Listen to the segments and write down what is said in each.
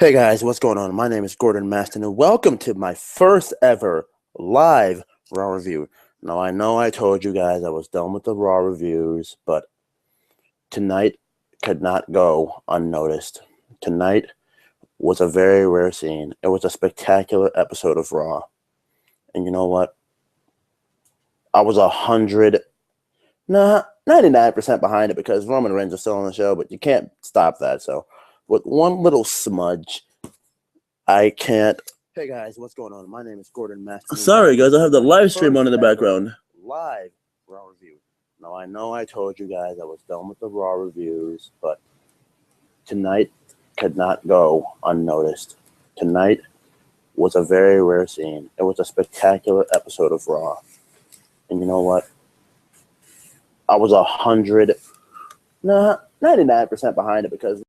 Hey guys, what's going on? My name is Gordon Maston, and welcome to my first ever live Raw review. Now, I know I told you guys I was done with the Raw reviews, but tonight could not go unnoticed. Tonight was a very rare scene. It was a spectacular episode of Raw. And you know what? I was 99% behind it because Roman Reigns is still on the show, but you can't stop that. So, with one little smudge, I can't. Hey guys, what's going on? My name is Gordon Maston. Sorry guys, I have the live stream on in the background. Live Raw review. Now I know I told you guys I was done with the Raw reviews, but tonight could not go unnoticed. Tonight was a very rare scene. It was a spectacular episode of Raw. And you know what? I was 99% behind it because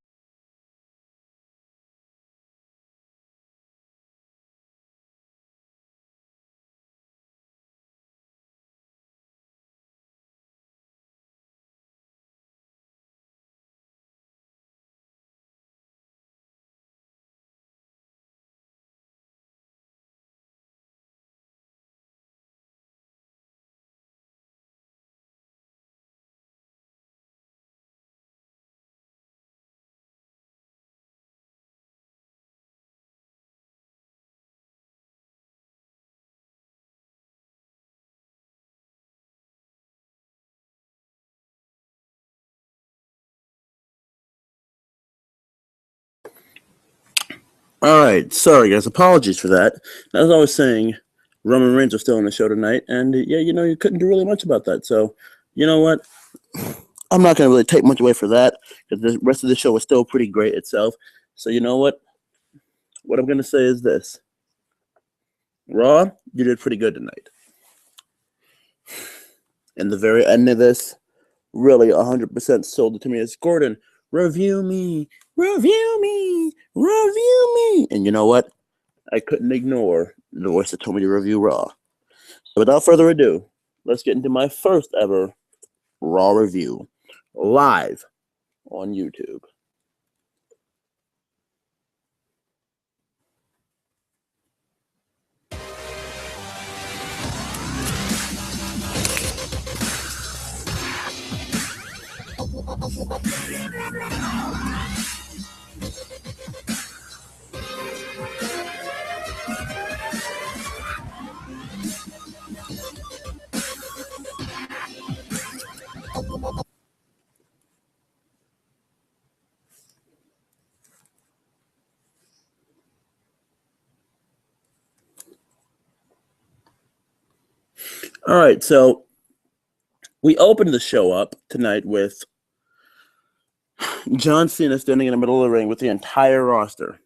Alright, sorry guys, apologies for that. As I was saying, Roman Reigns was still on the show tonight, and yeah, you couldn't do really much about that. So, you know what? I'm not going to really take much away for that, because the rest of the show was still pretty great itself. So, you know what? What I'm going to say is this. Raw, you did pretty good tonight. And the very end of this really 100% sold it to me as Gordon, review me, review me, review me. And you know what? I couldn't ignore the voice that told me to review Raw. So without further ado, let's get into my first ever Raw review live on YouTube. All right, so we opened the show up tonight with John Cena standing in the middle of the ring with the entire roster.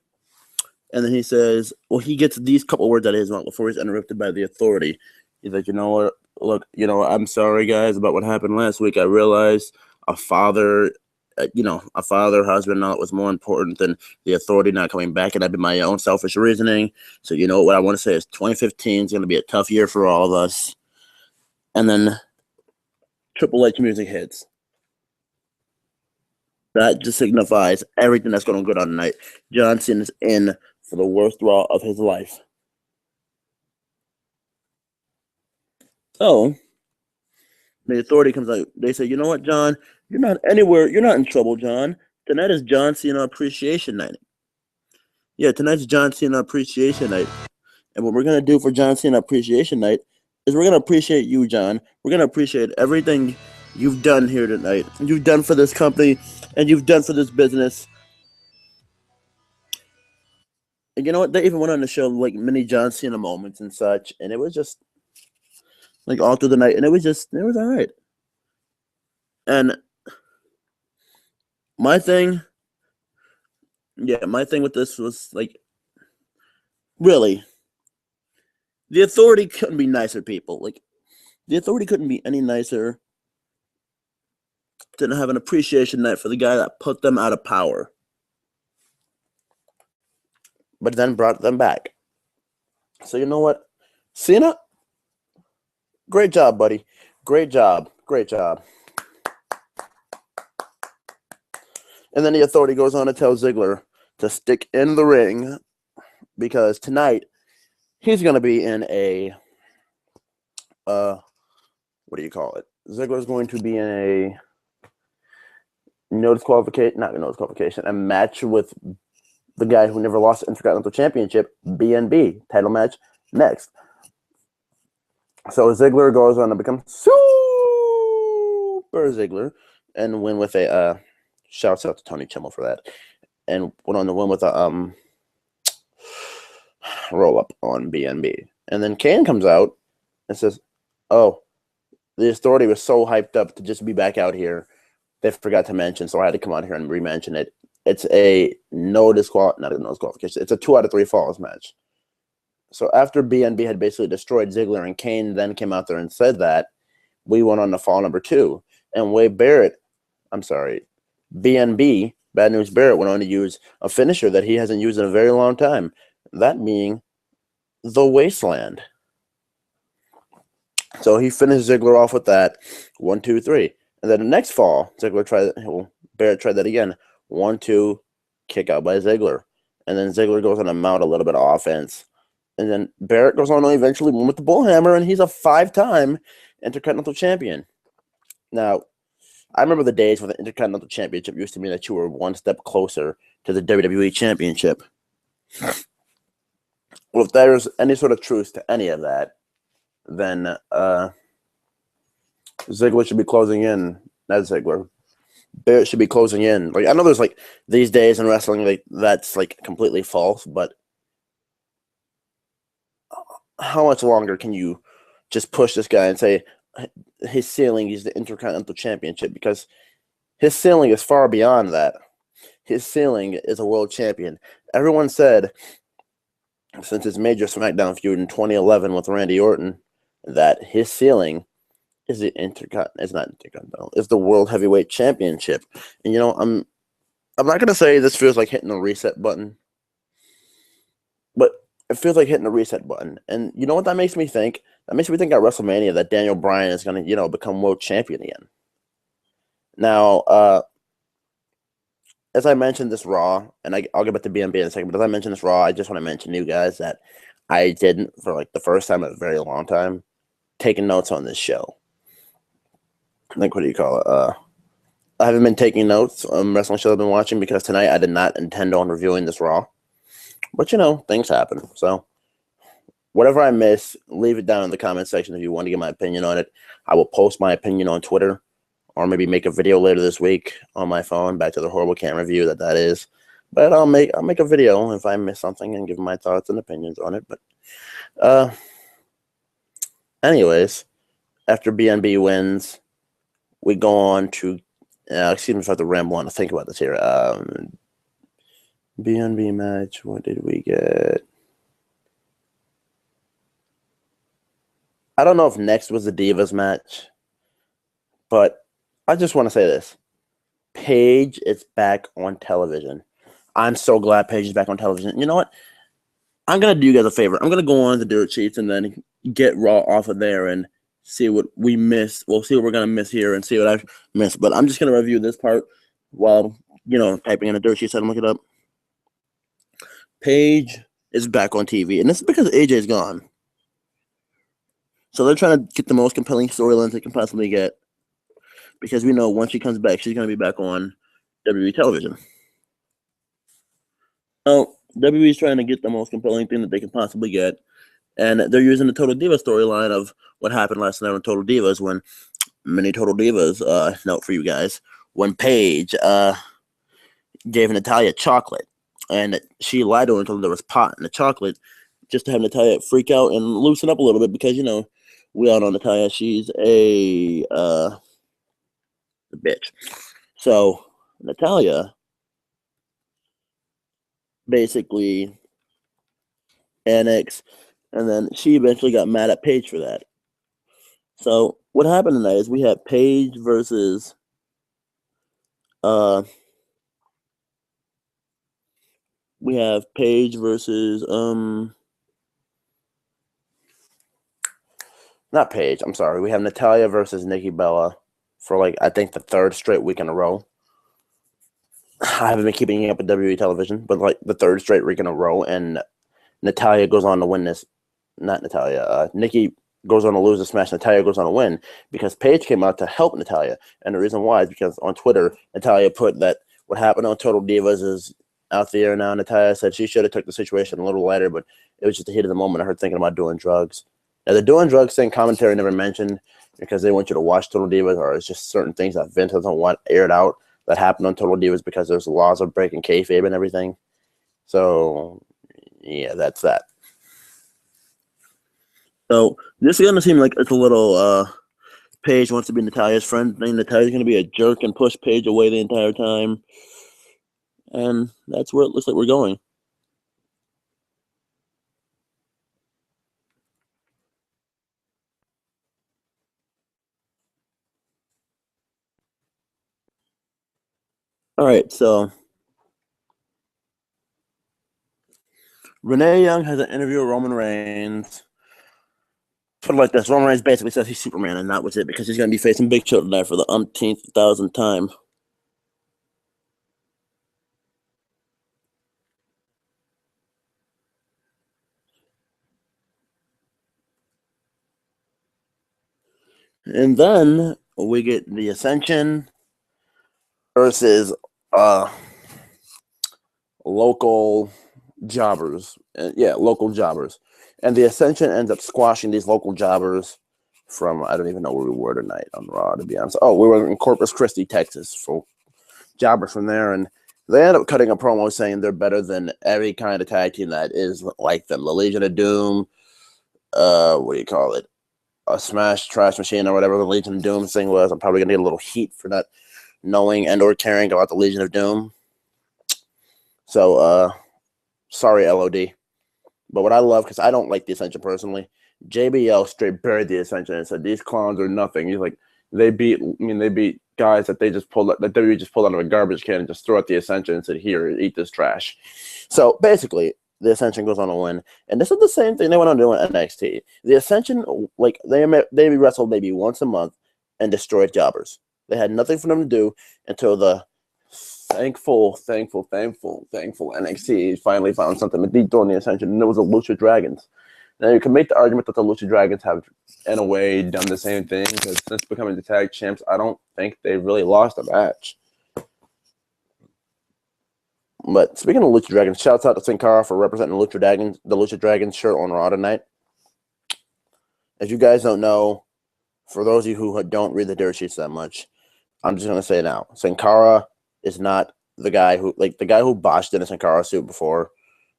And then he says, well, he gets these couple words out of his mouth before he's interrupted by the Authority. He's like, you know what? Look, I'm sorry, guys, about what happened last week. I realized a father, husband, all was more important than the Authority not coming back. And I've been my own selfish reasoning. So, you know what I want to say is 2015 is going to be a tough year for all of us. And then Triple H music hits. That just signifies everything that's going to go down tonight. John Cena's in for the worst Raw of his life. So, the Authority comes out. They say, you know what, John? You're not anywhere. You're not in trouble, John. Tonight is John Cena Appreciation Night. Yeah, tonight's John Cena Appreciation Night. And what we're going to do for John Cena Appreciation Night is we're going to appreciate you, John. We're going to appreciate everything you've done here tonight. You've done for this company, and you've done for this business. And you know what? They even went on to show like mini John Cena moments and such, and it was just like all through the night, and it was all right. And my thing with this was like, really, the Authority couldn't be nicer people. Like, the Authority couldn't be any nicer than have an appreciation night for the guy that put them out of power, but then brought them back. So you know what, Cena, great job, buddy. Great job. Great job. And then the Authority goes on to tell Ziggler to stick in the ring because tonight he's going to be in a what do you call it? Ziggler's going to be in a a match with the guy who never lost the Intercontinental Championship, BNB, title match next. So Ziggler goes on to become Super Ziggler and win with a shouts out to Tony Chimmel for that, and went on to win with a roll up on BNB. And then Kane comes out and says, "Oh, the Authority was so hyped up to just be back out here, they forgot to mention, so I had to come out here and re-mention it. It's a not a no disqualification. It's a 2 out of 3 falls match." So after BNB had basically destroyed Ziggler and Kane then came out there and said that, we went on to fall number 2. And BNB, Bad News Barrett, went on to use a finisher that he hasn't used in a very long time. That being the Wasteland. So he finished Ziggler off with that 1, 2, 3. And then the next fall, Barrett tried that again. 1, 2, kick out by Ziggler. And then Ziggler goes on to mount a little bit of offense. And then Barrett goes on to eventually win with the Bullhammer, and he's a 5-time Intercontinental Champion. Now, I remember the days when the Intercontinental Championship used to mean that you were one step closer to the WWE Championship. Well, if there's any sort of truth to any of that, then Ziggler should be closing in. Not Ziggler. Barrett should be closing in. Like, I know there's like these days in wrestling, like that's like completely false, but how much longer can you just push this guy and say his ceiling is the Intercontinental Championship? Because his ceiling is far beyond that. His ceiling is a world champion. Everyone said since his major SmackDown feud in 2011 with Randy Orton that his ceiling is the it's the World Heavyweight Championship. And you know, I'm not gonna say this feels like hitting a reset button, but it feels like hitting a reset button. And you know what that makes me think? That makes me think at WrestleMania that Daniel Bryan is going to, become world champion again. Now, as I mentioned this Raw, and I'll get back to BNB in a second, but as I mentioned this Raw, I just want to mention to you guys that I didn't, for like the first time in a very long time, taking notes on this show. Like, what do you call it? I haven't been taking notes on wrestling shows I've been watching because tonight I did not intend on reviewing this Raw. But, things happen. So, whatever I miss, leave it down in the comment section if you want to get my opinion on it. I will post my opinion on Twitter or maybe make a video later this week on my phone, back to the horrible camera view that is. But I'll make a video if I miss something and give my thoughts and opinions on it. But, anyways, after BNB wins, we go on to, excuse me if I have to ramble on to think about this here. BNB match, what did we get? I don't know if next was the Divas match, but I just want to say this. Paige is back on television. I'm so glad Paige is back on television. You know what? I'm going to do you guys a favor. I'm going to go on to Dirt Sheets and then get Raw off of there and see what we missed. We'll see what we're going to miss here and see what I've missed. But I'm just going to review this part while, typing in the Dirt Sheets and look it up. Paige is back on TV, and this is because AJ's gone. So they're trying to get the most compelling storylines they can possibly get, because we know once she comes back, she's going to be back on WWE television. Now, WWE is trying to get the most compelling thing that they can possibly get, and they're using the Total Divas storyline of what happened last night on Total Divas when many Total Divas, note for you guys, when Paige gave Natalya chocolate. And she lied to her until there was pot in the chocolate, just to have Natalya freak out and loosen up a little bit because, we all know Natalya, she's a bitch. So Natalya basically annexed, and then she eventually got mad at Paige for that. So what happened tonight is we had Paige versus not Paige, I'm sorry. We have Natalya versus Nikki Bella for I think the third straight week in a row. I haven't been keeping up with WWE television, but like the third straight week in a row, and Natalia goes on to win this. Not Natalia. Nikki goes on to lose this match. Natalia goes on to win because Paige came out to help Natalia, and the reason why is because on Twitter, Natalia put that what happened on Total Divas is out there now. Natalia said she should have took the situation a little lighter, but it was just the heat of the moment of her thinking about doing drugs. Now the doing drugs thing, commentary never mentioned because they want you to watch Total Divas, or it's just certain things that Vince doesn't want aired out that happened on Total Divas because there's laws of breaking kayfabe and everything. So yeah, that's that. So this is gonna seem like it's a little Paige wants to be Natalia's friend thing. Natalia's gonna be a jerk and push Paige away the entire time. And that's where it looks like we're going. All right, so Renee Young has an interview with Roman Reigns. Put it like this: Roman Reigns basically says he's Superman, and that was it because he's going to be facing Big Show tonight for the umpteenth thousandth time. And then we get the Ascension versus local jobbers. Local jobbers. And the Ascension ends up squashing these local jobbers from, I don't even know where we were tonight on Raw, to be honest. Oh, we were in Corpus Christi, Texas, for jobbers from there. And they end up cutting a promo saying they're better than every kind of tag team that is like them. The Legion of Doom, what do you call it? A Smash Trash Machine or whatever the Legion of Doom thing was. I'm probably going to get a little heat for not knowing and or caring about the Legion of Doom. So, sorry, LOD. But what I love, because I don't like the Ascension personally, JBL straight buried the Ascension and said these clowns are nothing. He's like, they beat guys that they just pulled that WWE just pulled out of a garbage can and just threw out the Ascension and said, here, eat this trash. So basically, the Ascension goes on to win, and this is the same thing they went on doing at NXT. The Ascension, like they wrestled maybe once a month and destroyed jobbers. They had nothing for them to do until the thankful NXT finally found something to beat during the Ascension, and it was the Lucha Dragons. Now, you can make the argument that the Lucha Dragons have, in a way, done the same thing, because since becoming the tag champs, I don't think they really lost a match. But speaking of Lucha Dragons, shouts out to Sin Cara for representing the Lucha Dragons shirt on Raw tonight. As you guys don't know, for those of you who don't read the dirt sheets that much, I'm just going to say it now. Sin Cara is not the guy who botched in a Sin Cara suit before.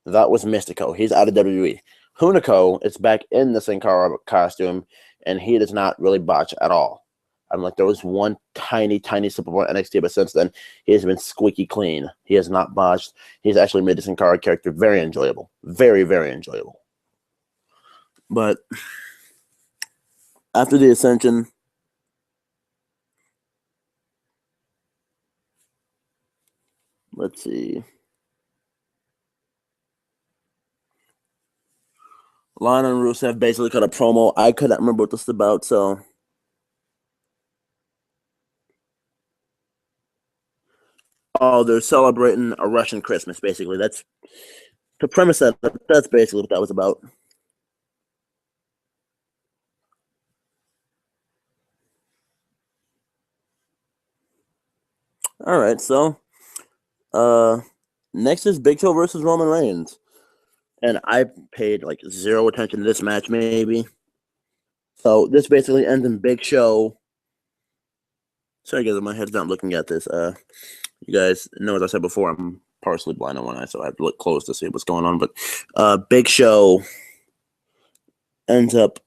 That was Mystico. He's out of WWE. Hunico is back in the Sin Cara costume, and he does not really botch at all. I'm like, there was one tiny slip up on NXT, but since then, he has been squeaky clean. He has not botched. He's actually made the Sin Cara character very enjoyable. Very, very enjoyable. But after the Ascension, let's see. Lana and Rusev basically cut a promo. I couldn't remember what this is about, so. Oh, they're celebrating a Russian Christmas, basically. That's the premise of that. That's basically what that was about. All right, so next is Big Show versus Roman Reigns. And I paid like zero attention to this match, maybe. So this basically ends in Big Show. Sorry, guys, my head's not looking at this. You guys know, as I said before, I'm partially blind on one eye, so I have to look close to see what's going on. But Big Show ends up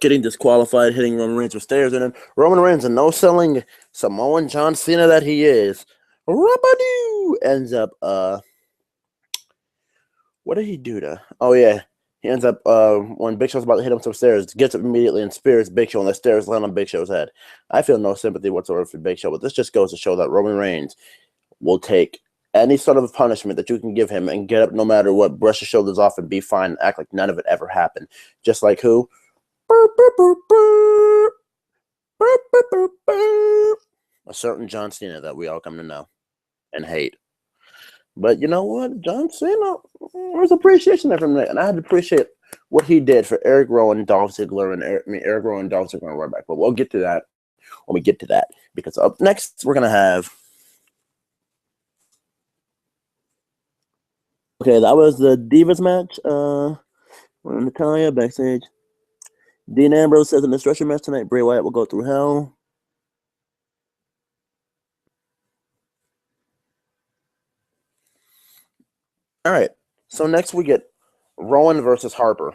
getting disqualified, hitting Roman Reigns with stairs, and then Roman Reigns, a no-selling Samoan John Cena that he is, ends up what did he do to? Oh yeah, he ends up when Big Show's about to hit him with some stairs, gets up immediately and spears Big Show, and the stairs land on Big Show's head. I feel no sympathy whatsoever for Big Show, but this just goes to show that Roman Reigns will take any sort of punishment that you can give him and get up no matter what, brush his shoulders off and be fine, and act like none of it ever happened. Just like who? A certain John Cena that we all come to know. and hate. But you know what, John Cena, there's appreciation there from that, and I had to appreciate what he did for Eric Rowan, Dolph Ziggler, and Eric Rowan, and Dolph Ziggler right back. But we'll get to that when we get to that, because up next we're gonna have. Okay, that was the Divas match. Natalia backstage. Dean Ambrose says in the stretcher match tonight, Bray Wyatt will go through hell. All right. So next we get Rowan versus Harper.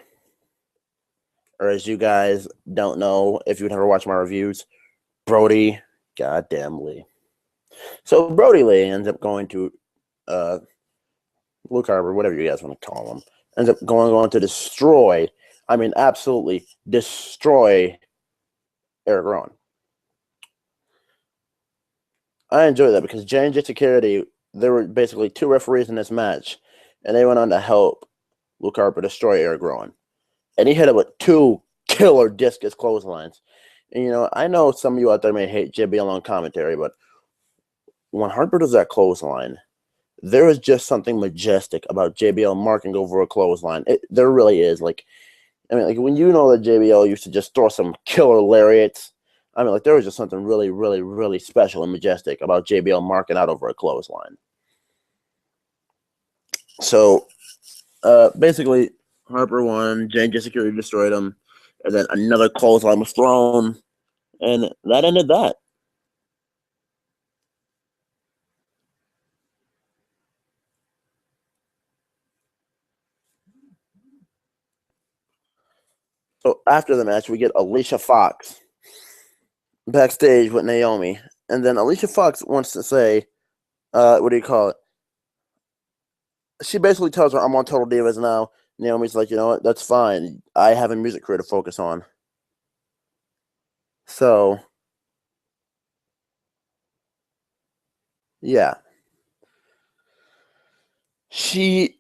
Or as you guys don't know, if you've never watched my reviews, Brody goddamn Lee. So Brody Lee ends up going to Luke Harper, whatever you guys want to call him, ends up going on to destroy, I mean absolutely destroy Eric Rowan. I enjoy that because J&J Security, there were basically two referees in this match, and they went on to help Luke Harper destroy Eric Rowan. And he hit it with two killer discus clotheslines. And, you know, I know some of you out there may hate JBL on commentary, but when Harper does that clothesline, there is just something majestic about JBL marking over a clothesline. There really is. Like, I mean, like when you know that JBL used to just throw some killer lariats, I mean, like there was just something really, really, really special and majestic about JBL marking out over a clothesline. So, basically, Harper won, J&J Security destroyed him, and then another clothesline was thrown, and that ended that. So after the match, we get Alicia Fox backstage with Naomi, and then Alicia Fox wants to say, what do you call it? She basically tells her, I'm on Total Divas now. Naomi's like, you know what? That's fine. I have a music career to focus on. So, yeah. She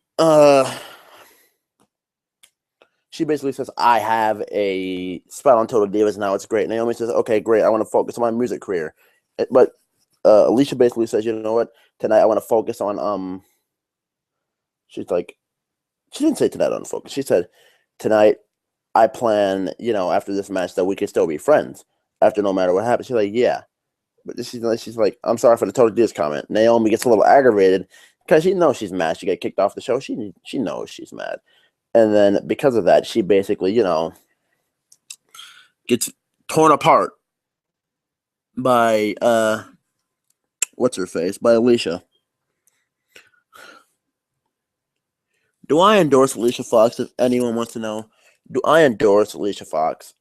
basically says, I have a spot on Total Divas now. It's great. Naomi says, okay, great. I want to focus on my music career. But Alicia basically says, you know what? Tonight I want to focus on she's like, she didn't say tonight I want to focus. She said, tonight I plan, you know, after this match that we can still be friends after no matter what happens. She's like, yeah. But she's like, I'm sorry for the Total Divas comment. Naomi gets a little aggravated because she knows she's mad. She got kicked off the show. She knows she's mad. And then because of that, she basically, you know, gets torn apart by what's her face? By Alicia. Do I endorse Alicia Fox? If anyone wants to know, do I endorse Alicia Fox?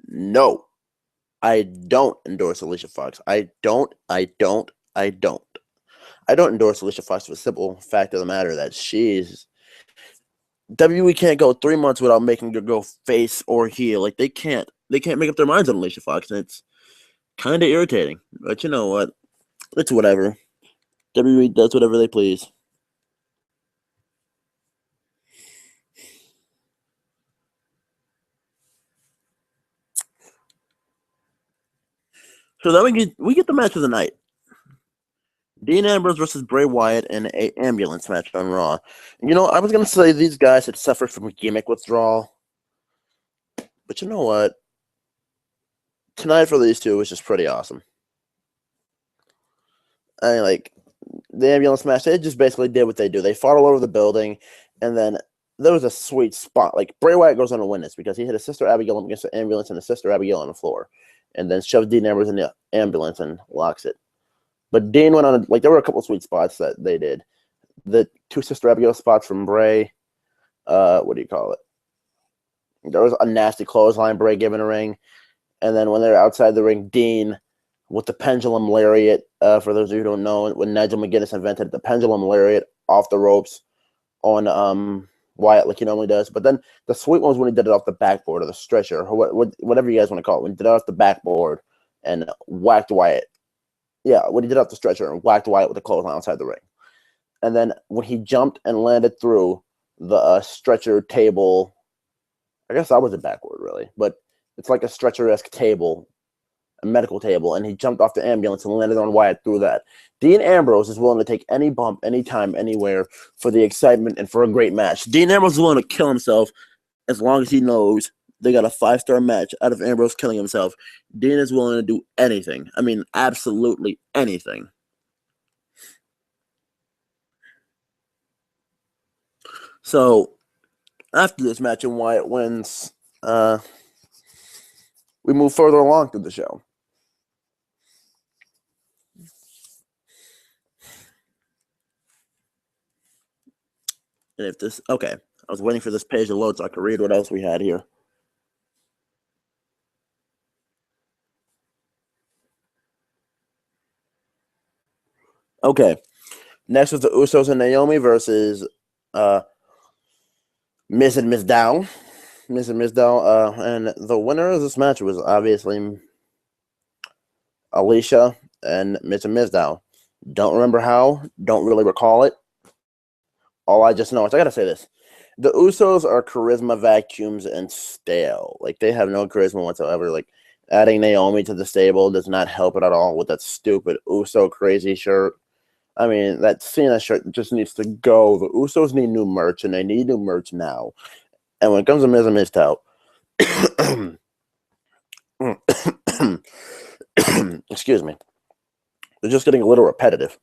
No, I don't endorse Alicia Fox. I don't endorse Alicia Fox for the simple fact of the matter that she's WWE can't go 3 months without making her go face or heel. Like they can't make up their minds on Alicia Fox, and it's kind of irritating. But you know what? It's whatever. WWE does whatever they please. So then we get the match of the night. Dean Ambrose versus Bray Wyatt in an ambulance match on Raw. You know, I was going to say these guys had suffered from gimmick withdrawal. But you know what? Tonight for these two was just pretty awesome. I mean, like, the ambulance match, they just basically did what they do. They fought all over the building, and then there was a sweet spot. Like, Bray Wyatt goes on to win this because he hit his sister Abigail up against the ambulance and his sister Abigail on the floor, and then shoved Dean Ambrose in the ambulance and locks it. But Dean went on, like, there were a couple sweet spots that they did. The two Sister Abigail spots from Bray, what do you call it? There was a nasty clothesline, Bray giving a ring. And then when they're outside the ring, Dean with the pendulum lariat, for those of you who don't know, when Nigel McGuinness invented the pendulum lariat off the ropes on Wyatt like he normally does. But then the sweet one was when he did it off the backboard or the stretcher, or whatever you guys want to call it, when he did it off the backboard and whacked Wyatt. Yeah, when he did it off the stretcher and whacked Wyatt with the clothesline outside the ring. And then when he jumped and landed through the stretcher table, I guess that was a backward, really. But it's like a stretcher-esque table medical table, and he jumped off the ambulance and landed on Wyatt through that. Dean Ambrose is willing to take any bump, anytime, anywhere for the excitement and for a great match. Dean Ambrose is willing to kill himself as long as he knows they got a 5-star match out of Ambrose killing himself. Dean is willing to do anything. I mean, absolutely anything. So, after this match and Wyatt wins, we move further along through the show. And if this, okay, I was waiting for this page to load so I could read what else we had here. Okay, next was the Usos and Naomi versus Miz and Mizdow. Miz and Mizdow, and the winner of this match was obviously Alicia and Miz and Mizdow. Don't remember how, don't really recall it. All I just know is, I gotta say this, the Usos are charisma vacuums and stale. Like, they have no charisma whatsoever. Like, adding Naomi to the stable does not help it at all with that stupid Uso crazy shirt. I mean, that Cena shirt just needs to go. The Usos need new merch, and they need new merch now. And when it comes to Miz and Mizdow, excuse me, they're just getting a little repetitive.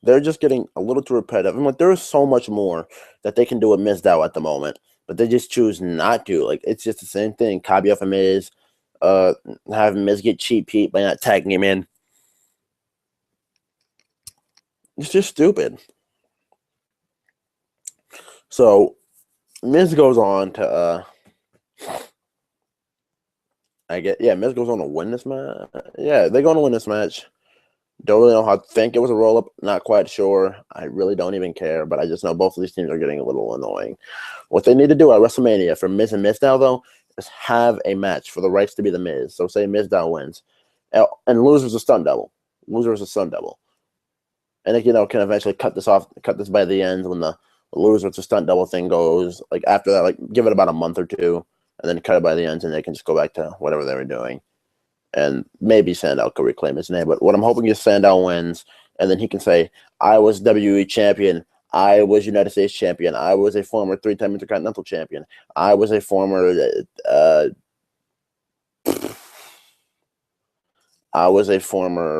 They're just getting a little too repetitive. I'm like, there is so much more that they can do with Mizdow at the moment, but they just choose not to. Like, it's just the same thing. Copy off of Miz, have Miz get cheap heat by not tagging him in. It's just stupid. So Miz goes on to Miz goes on to win this match. Yeah, they're going to win this match. Don't really know how to think it was a roll-up. Not quite sure. I really don't even care, but I just know both of these teams are getting a little annoying. What they need to do at WrestleMania for Miz and Mizdow, though, is have a match for the rights to be the Miz. So say Mizdow wins, and loser's a stunt double. Loser is a stunt double. And they, can eventually cut this by the end when the loser it's a stunt double thing goes. Like, after that, like, give it about a month or two, and then cut it by the end, and they can just go back to whatever they were doing. And maybe Sandow could reclaim his name. But what I'm hoping is Sandow wins, and then he can say, I was WWE champion. I was United States champion. I was a former 3-time Intercontinental champion. I was a former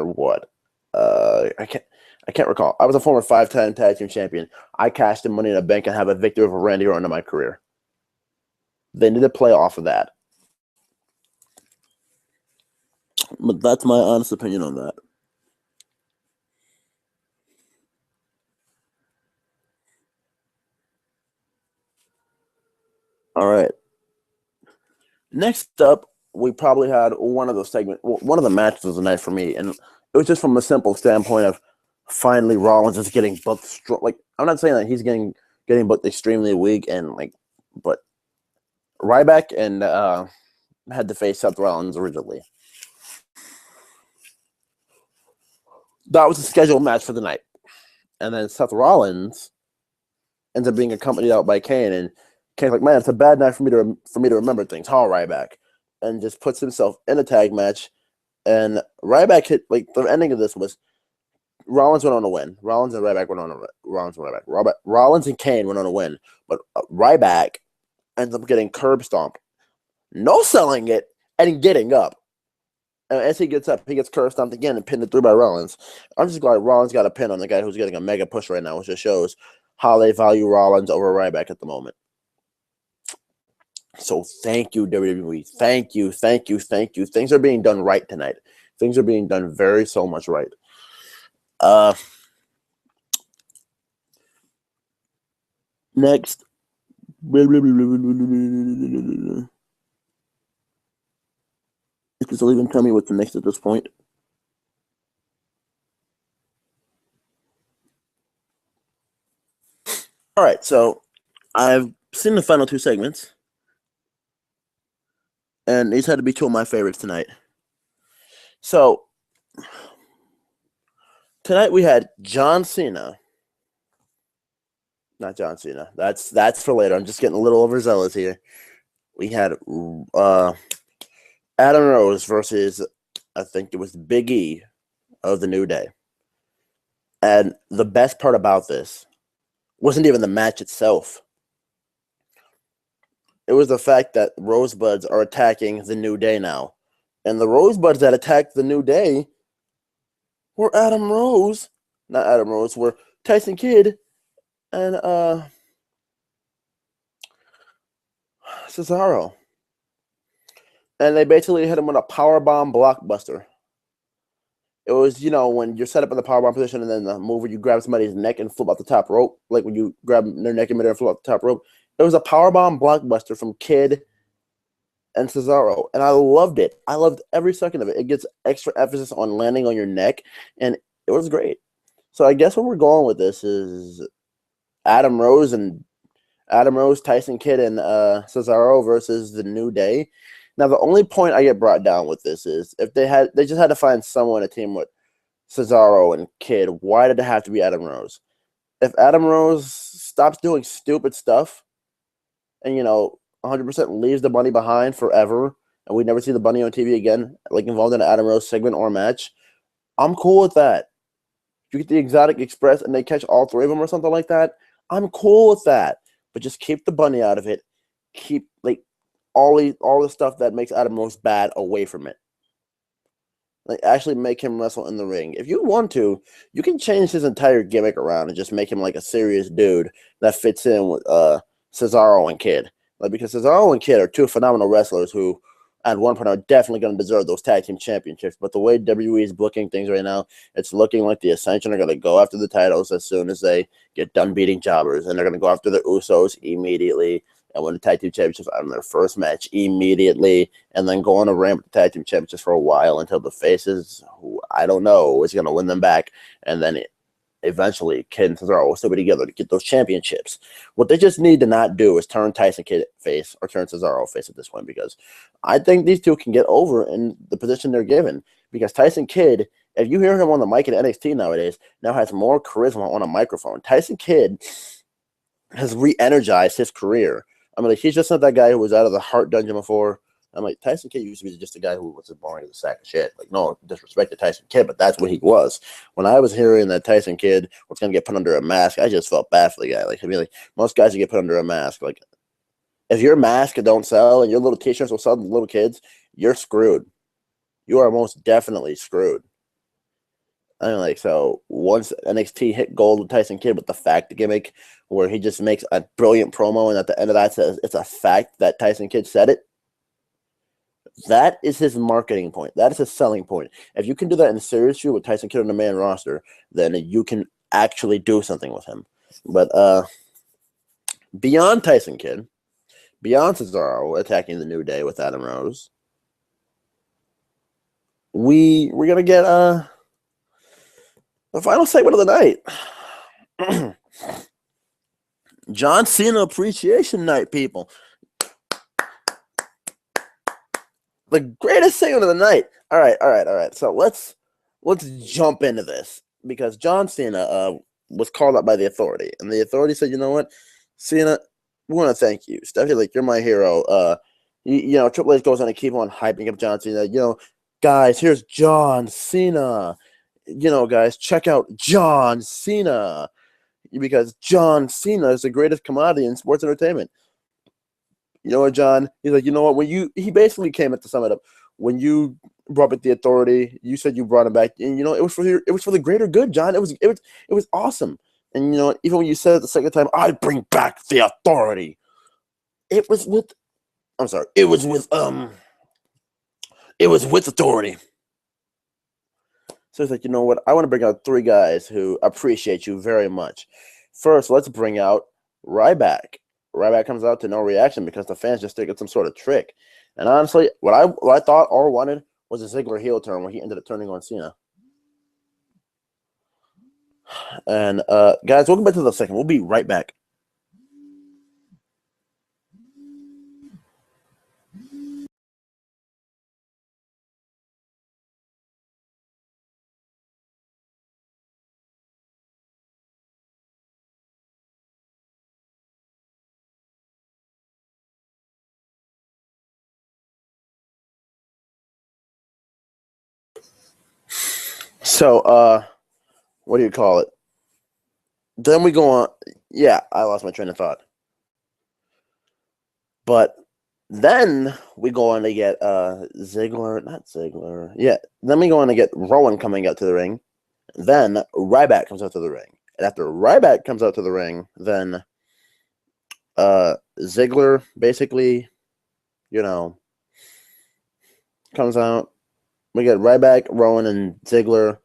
what? I can't recall. I was a former 5-time tag team champion. I cashed in Money in the Bank and have a victory over Randy Orton in my career. They need to play off of that. But that's my honest opinion on that. All right. Next up, we probably had one of the matches of the night for me, and it was just from a simple standpoint of finally Rollins is getting booked strong. Like, I'm not saying that he's getting booked extremely weak, and but Ryback and had to face Seth Rollins originally. That was a scheduled match for the night, and then Seth Rollins ends up being accompanied out by Kane, and Kane's like, man, it's a bad night for me to remember things. Haul Ryback, and just puts himself in a tag match, and Ryback hit, like, the ending of this was Rollins went on to win. Rollins and Ryback went on to Rollins and Kane went on to win, but Ryback ends up getting curb stomped, no selling it, and getting up. And as he gets up, he gets curb stomped again and pinned through by Rollins. I'm just glad Rollins got a pin on the guy who's getting a mega push right now, which just shows how they value Rollins over Ryback at the moment. So thank you, WWE. Thank you. Things are being done right tonight. Things are being done so much right. Next. Because they'll even tell me what's next at this point. All right, so I've seen the final 2 segments, and these had to be 2 of my favorites tonight. So tonight we had John Cena. Not John Cena. That's for later. I'm just getting a little overzealous here. We had Adam Rose versus I think it was Big E of the New Day. And the best part about this wasn't even the match itself. It was the fact that Rosebuds are attacking the New Day now. And the Rosebuds that attacked the New Day were Adam Rose. Not Adam Rose, were Tyson Kidd and Cesaro. And they basically hit him with a powerbomb blockbuster. It was, when you're set up in the powerbomb position and then the move where you grab somebody's neck and flip out the top rope, like when you grab their neck in midair and flip out the top rope. It was a powerbomb blockbuster from Kidd and Cesaro, and I loved it. I loved every second of it. It gets extra emphasis on landing on your neck, and it was great. So I guess where we're going with this is Adam Rose, Tyson Kidd, and Cesaro versus the New Day. Now, the only point I get brought down with this is if they just had to find someone, a team with Cesaro and Kidd, why did it have to be Adam Rose? If Adam Rose stops doing stupid stuff and, 100% leaves the bunny behind forever and we never see the bunny on TV again, like involved in an Adam Rose segment or match, I'm cool with that. If you get the Exotic Express and they catch all three of them or something like that, I'm cool with that. But just keep the bunny out of it. Keep, all the stuff that makes Adam Rose bad away from it. Actually make him wrestle in the ring. If you want to, you can change his entire gimmick around and just make him like a serious dude that fits in with Cesaro and Kidd. Because Cesaro and Kidd are two phenomenal wrestlers who, at one point, are definitely going to deserve those tag team championships. But the way WWE is booking things right now, it's looking like the Ascension are going to go after the titles as soon as they get done beating jobbers, and they're going to go after the Usos immediately and win the tag team championships on their first match immediately, and then go on a run with the tag team championships for a while until the faces, who I don't know, is going to win them back, and then eventually Kidd and Cesaro will still be together to get those championships. What they just need to not do is turn Tyson Kidd face or turn Cesaro face at this point, because I think these two can get over in the position they're given. Because Tyson Kidd, if you hear him on the mic in NXT nowadays, now has more charisma on a microphone. Tyson Kidd has re-energized his career. I mean, he's just not that guy who was out of the Heart Dungeon before. I'm like, Tyson Kidd used to be just a guy who was as boring as a sack of shit. No disrespect to Tyson Kidd, but that's what he was. When I was hearing that Tyson Kidd was going to get put under a mask, I just felt bad for the guy. Most guys who get put under a mask, if your mask don't sell and your little t-shirts will sell to little kids, you're screwed. You are most definitely screwed. So once NXT hit gold with Tyson Kidd with the fact gimmick, where he just makes a brilliant promo, and at the end of that says it's a fact that Tyson Kidd said it. That is his marketing point. That is his selling point. If you can do that in a serious feud with Tyson Kidd on the main roster, then you can actually do something with him. But beyond Tyson Kidd, beyond Cesaro attacking the New Day with Adam Rose, we're gonna get the final segment of the night. John Cena Appreciation Night, people. The greatest segment of the night. All right. So let's jump into this, because John Cena was called up by the Authority, and the Authority said, "You know what, Cena, we want to thank you. Stephanie, you're my hero. Triple H goes on to keep on hyping up John Cena. Guys, here's John Cena. Guys, check out John Cena, because John Cena is the greatest commodity in sports entertainment." You know what, John? He's like, you know what? He basically came at to sum it up. When you brought back the Authority, you said you brought him back, and it was for the greater good, John. It was awesome. And even when you said it the second time, I bring back the Authority. It was with Authority. So it's like, you know what? I want to bring out three guys who appreciate you very much. First, let's bring out Ryback. Ryback comes out to no reaction because the fans just think it's some sort of trick. And honestly, what I thought or wanted was a Ziggler heel turn where he ended up turning on Cena. And guys, welcome back to the second. We'll be right back. So, what do you call it? Then we go on. Yeah, I lost my train of thought. But then we go on to get Ziggler, not Ziggler. Yeah, then we go on to get Rowan coming out to the ring. Then Ryback comes out to the ring. And after Ryback comes out to the ring, then Ziggler basically, comes out. We get Ryback, Rowan, and Ziggler.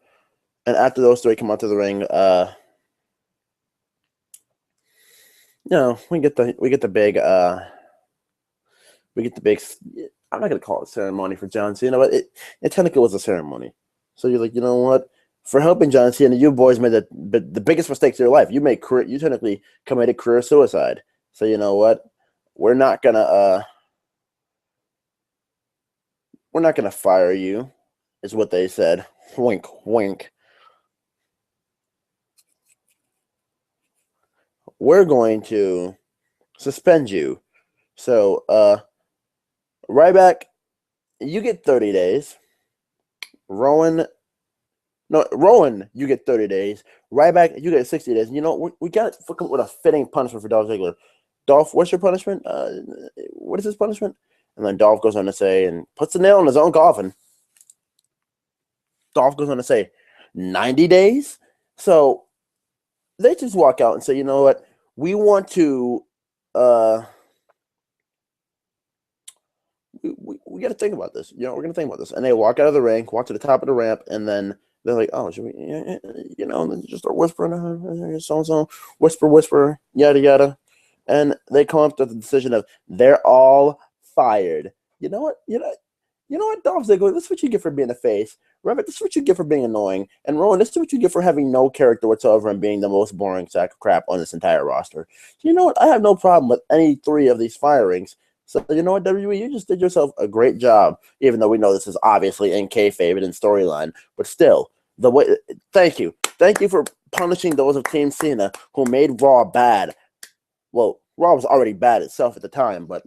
And after those three come out to the ring, we get the big I'm not gonna call it ceremony for John Cena, but it technically was a ceremony. So you're like, you know what? For helping John Cena, you boys made the biggest mistakes of your life. You technically committed career suicide. So you know what? We're not gonna fire you, is what they said. Wink, wink. We're going to suspend you. So Ryback, you get 30 days. Rowan, you get 30 days. Ryback, you get 60 days. And we got to come with a fitting punishment for Dolph Ziggler. Dolph, what's your punishment? What is his punishment? And then Dolph goes on to say, and puts the nail in his own coffin. Dolph goes on to say, 90 days? So they just walk out and say, you know what? We want to we got to think about this. We're going to think about this. And they walk out of the ring, walk to the top of the ramp, and then they're like, oh, should we, and then just start whispering, so-and-so, whisper, yada, yada. And they come up to the decision of they're all fired. You know what? Dolph Ziggler, this is what you get for being a face. Rabbit, this is what you get for being annoying. And Rowan, this is what you get for having no character whatsoever and being the most boring sack of crap on this entire roster. So you know what? I have no problem with any three of these firings. So you know what, WWE, you just did yourself a great job, even though we know this is obviously in kayfabe and in storyline. But still, thank you for punishing those of Team Cena who made Raw bad. Well, Raw was already bad itself at the time, but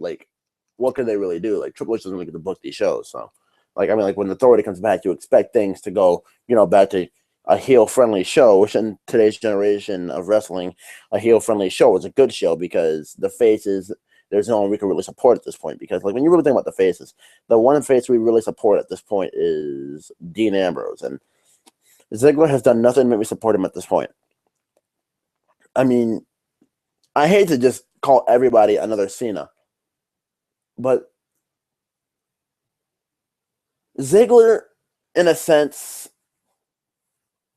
what can they really do? Triple H doesn't really get to book these shows, so when the Authority comes back, you expect things to go, back to a heel-friendly show, which in today's generation of wrestling, a heel-friendly show is a good show because the faces. There's no one we can really support at this point because, when you really think about the faces, the one face we really support at this point is Dean Ambrose. And Ziggler has done nothing to make me support him at this point. I mean, I hate to just call everybody another Cena, but Ziggler, in a sense,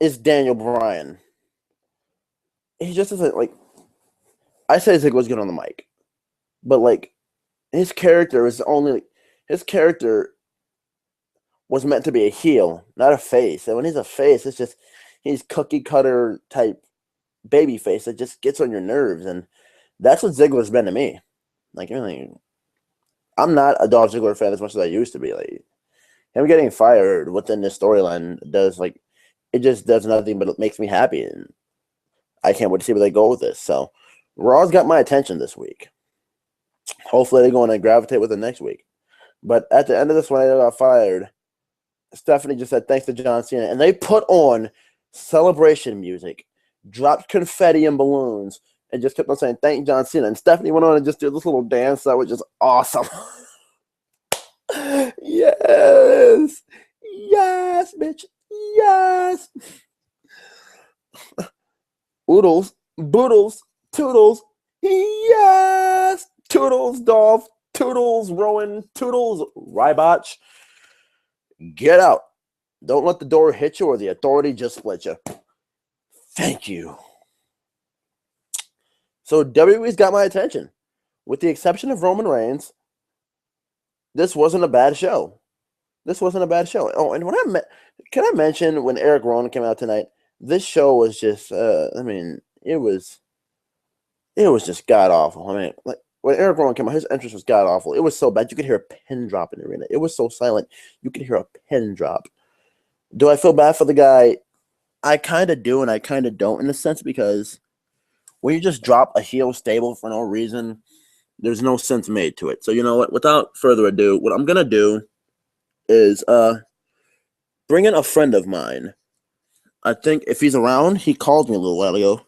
is Daniel Bryan. He just isn't, I say Ziggler's good on the mic. But his character was meant to be a heel, not a face. And when he's a face, it's just he's cookie cutter type baby face that just gets on your nerves. And that's what Ziggler's been to me. I'm not a Dolph Ziggler fan as much as I used to be. Him getting fired within this storyline does it just does nothing but it makes me happy. And I can't wait to see where they go with this. So Raw's got my attention this week. Hopefully they're going to gravitate with it next week. But at the end of this, when I got fired, Stephanie just said thanks to John Cena. And they put on celebration music, dropped confetti and balloons, and just kept on saying thank John Cena. And Stephanie went on and just did this little dance that was just awesome. Yes. Yes, bitch. Yes. Oodles, boodles, toodles. Yes. Toodles, Dolph. Toodles, Rowan. Toodles, Ryback. Get out. Don't let the door hit you or the Authority just split you. Thank you. So WWE's got my attention. With the exception of Roman Reigns, this wasn't a bad show. Oh, and can I mention when Eric Rowan came out tonight? This show was just, it was just god awful. When Eric Rowan came out, his entrance was god awful. It was so bad you could hear a pin drop in the arena. It was so silent you could hear a pin drop. Do I feel bad for the guy? I kind of do, and I kind of don't in a sense because when you just drop a heel stable for no reason, there's no sense made to it. So you know what? Without further ado, what I'm gonna do is bring in a friend of mine I think if he's around, he called me a little while ago.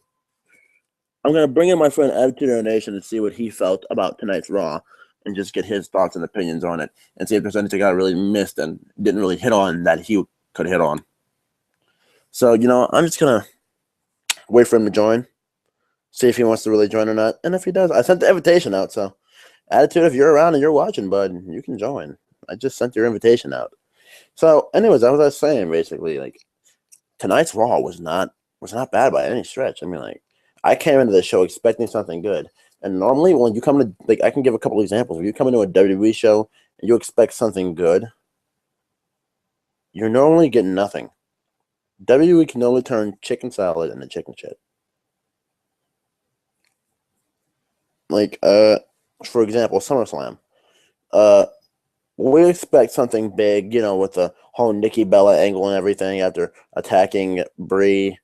I'm gonna bring in my friend Attitude of the Nation and see what he felt about tonight's Raw, and just get his thoughts and opinions on it, and see if there's anything I really missed and didn't really hit on that he could hit on. So I'm just gonna wait for him to join, see if he wants to really join or not, and if he does, I sent the invitation out. So, Attitude, if you're around and you're watching, bud, you can join. I just sent your invitation out. So, anyways, that was what I was saying. Basically, like, tonight's Raw was not bad by any stretch. I mean, like, I came into the show expecting something good. And normally when you come to, like, I can give a couple examples. If you come into a WWE show and you expect something good, you're normally getting nothing. WWE can only turn chicken salad into chicken shit. Like, for example, SummerSlam. We expect something big, with the whole Nikki Bella angle and everything after attacking Brie.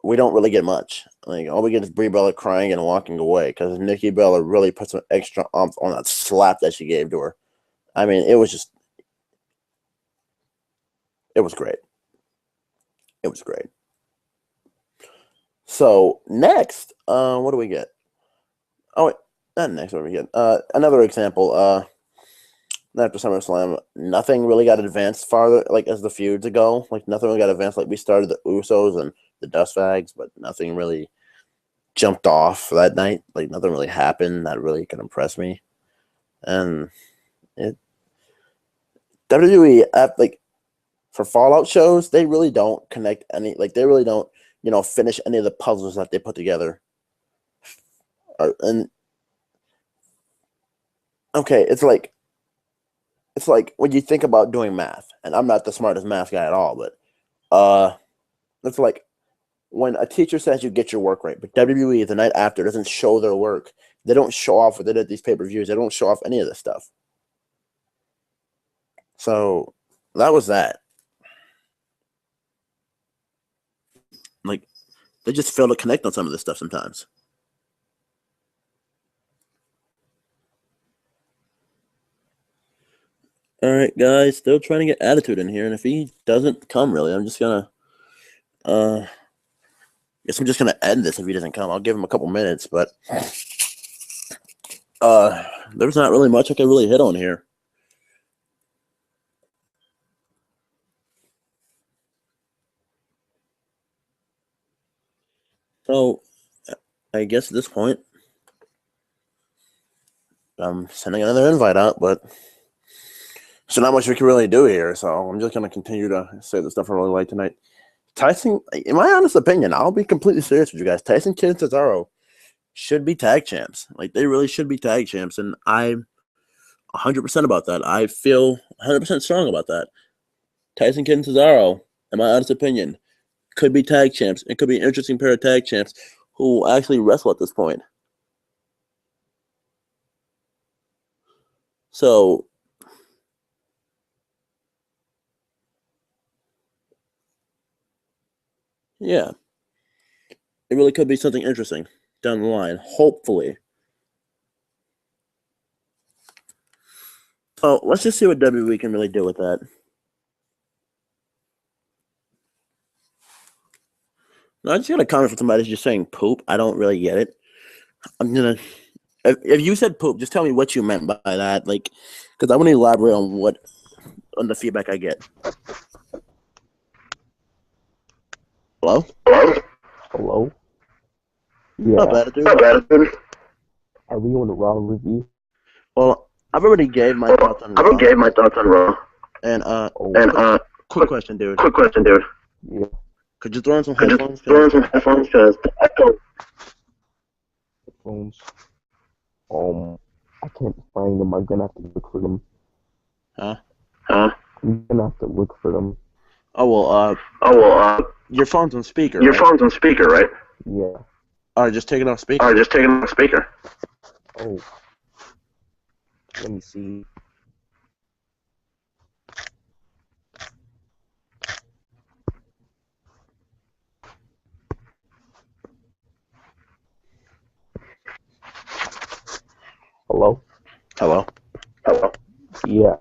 We don't really get much. Like, all we get is Brie Bella crying and walking away because Nikki Bella really put some extra oomph on that slap that she gave to her. I mean, it was great. It was great. So, next, what do we get? Oh, wait, not next, what do we get? Another example, after SummerSlam, nothing really got advanced farther, like, as the feuds go. Like, nothing really got advanced. Like, we started the Usos and the Dustbags, but nothing really jumped off that night. Like, nothing really happened that really could impress me. And WWE, like, for Fallout shows, they really don't connect any, like, they really don't, finish any of the puzzles that they put together. And okay, it's like when you think about doing math, and I'm not the smartest math guy at all, but it's like when a teacher says you get your work right, but WWE the night after doesn't show their work. They don't show off what they did at these pay-per-views. They don't show off any of this stuff. So that was that. Like, they just fail to connect on some of this stuff sometimes. All right, guys, still trying to get Attitude in here, and if he doesn't come, really, I'm just gonna, guess I'm just gonna end this if he doesn't come. I'll give him a couple minutes, but there's not really much I can really hit on here. So, I guess at this point, I'm sending another invite out, but so not much we can really do here. So I'm just gonna continue to say the stuff I really like tonight. Tyson, in my honest opinion, I'll be completely serious with you guys. Tyson Kidd and Cesaro should be tag champs. Like, they really should be tag champs, and I'm 100% about that. I feel 100% strong about that. Tyson Kidd and Cesaro, in my honest opinion, could be tag champs. It could be an interesting pair of tag champs who will actually wrestle at this point. So, yeah, it really could be something interesting down the line, hopefully. So let's just see what WWE can really do with that. Now, I just got a comment from somebody just saying poop. I don't really get it. I'm gonna. If you said poop, just tell me what you meant by that. Like, because I want to elaborate on the feedback I get. Hello? Hello? Yeah. Not bad, dude. Are we on the Raw review? Well, I've already gave my thoughts on Raw. And quick question, dude. Yeah. Could you throw in some headphones? Headphones. I can't find them. I'm gonna have to look for them. Huh? I'm gonna have to look for them. Oh well. Your phone's on speaker. Right? Yeah. All right, just take it off speaker. Oh. Let me see. Hello? Yeah.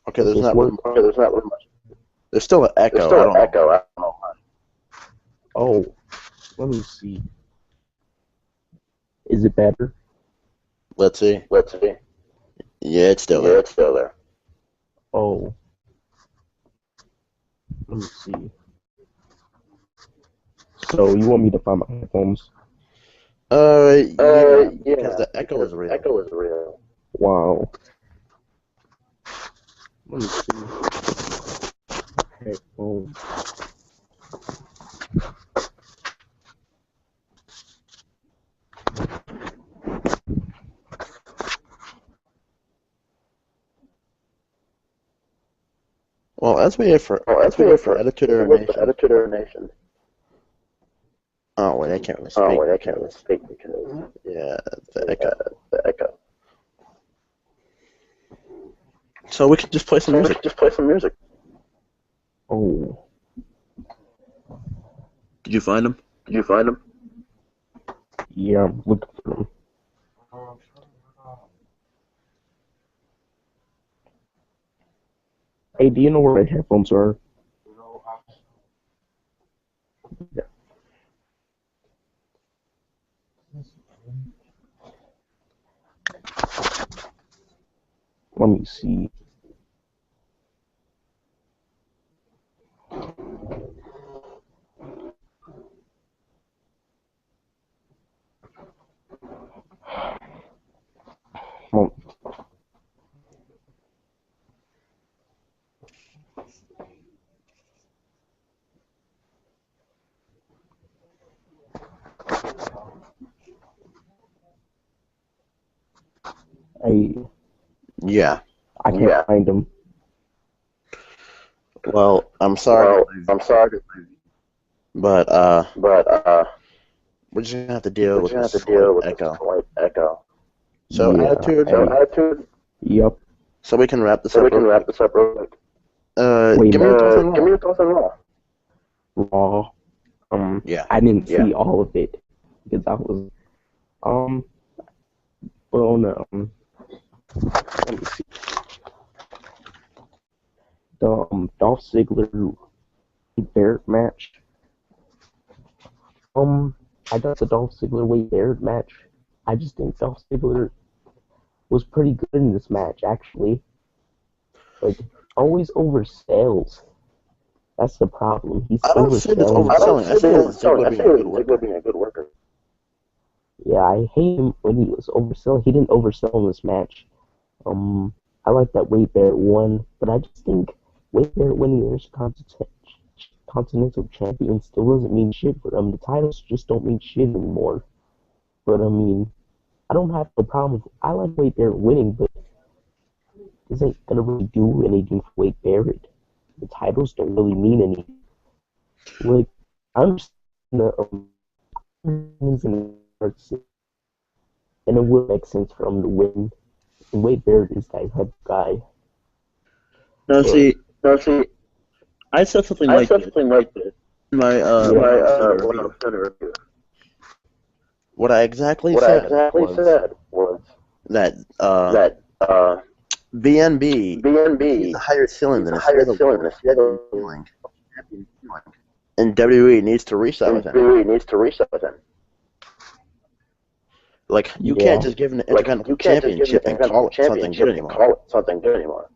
Okay, there's not really much. There's still an echo. There's still I an don't know. echo. I don't know why. Oh, let me see. Is it better? Let's see. Let's see. Yeah, it's still Yeah, there. it's still there. Oh. Let me see. So you want me to find my headphones? Yeah, Yeah, because the echo is real. Echo is real. Wow. Let me see. Headphones. Well, as we wait for Attitude of our Nation. Attitude of our Nation. Oh wait, I can't really speak. Oh wait, I can't really speak because Yeah, the echo. the echo. So we can just play some music. Just play some music. Oh. Did you find them? Did you find them? Yeah, I'm looking for them. Hey, do you know where my headphones are? Yeah. Let me see. Well, Yeah. I can't find them. Well, I'm sorry, I'm sorry, but but we're just gonna have to deal with we're gonna this have to deal with echo. this slight echo. So Yeah, Attitude. So hey, Attitude. Yep. So we can wrap this So up. we can real wrap quick. this up real quick. Wait, Give me your thoughts on Give me Raw. your thoughts on Raw. Raw. Yeah. I didn't Yeah. see all of it because I was well no. Let me see. The Dolph Ziggler Barrett match. I got the Dolph Ziggler Wade Barrett match. I just think Dolph Ziggler was pretty good in this match actually. Like always oversells. That's the problem. He's I don't see this overselling. overselling. I see it as Ziggler being a good worker. Ziggler being a good worker. Yeah, I hate him when he was overselling. He didn't oversell in this match. I like that Wade Barrett won, but I just think Wade Barrett winning as Continental Champion still doesn't mean shit for him. The titles just don't mean shit anymore. But I mean, I don't have no problem. I like Wade Barrett winning, but this ain't gonna really do anything for Wade Barrett. The titles don't really mean anything. Like, I understand the reason, and it would make sense for him to win. And Wade Barrett is that type of guy. No, see, No, see, I said something I like said this something like this. in my Yeah. when I was doing the When I review. was doing the review. What I exactly What I said exactly was said was that that BNB BNB is a higher ceiling is than a a higher Seattle ceiling than a champion ceiling, and WWE needs to reset with him. WWE needs to reset with him. Like you Yeah. can't just give him an Like, Intercontinental you can't just give Championship him and the call it something championship good and anymore. call it something good anymore.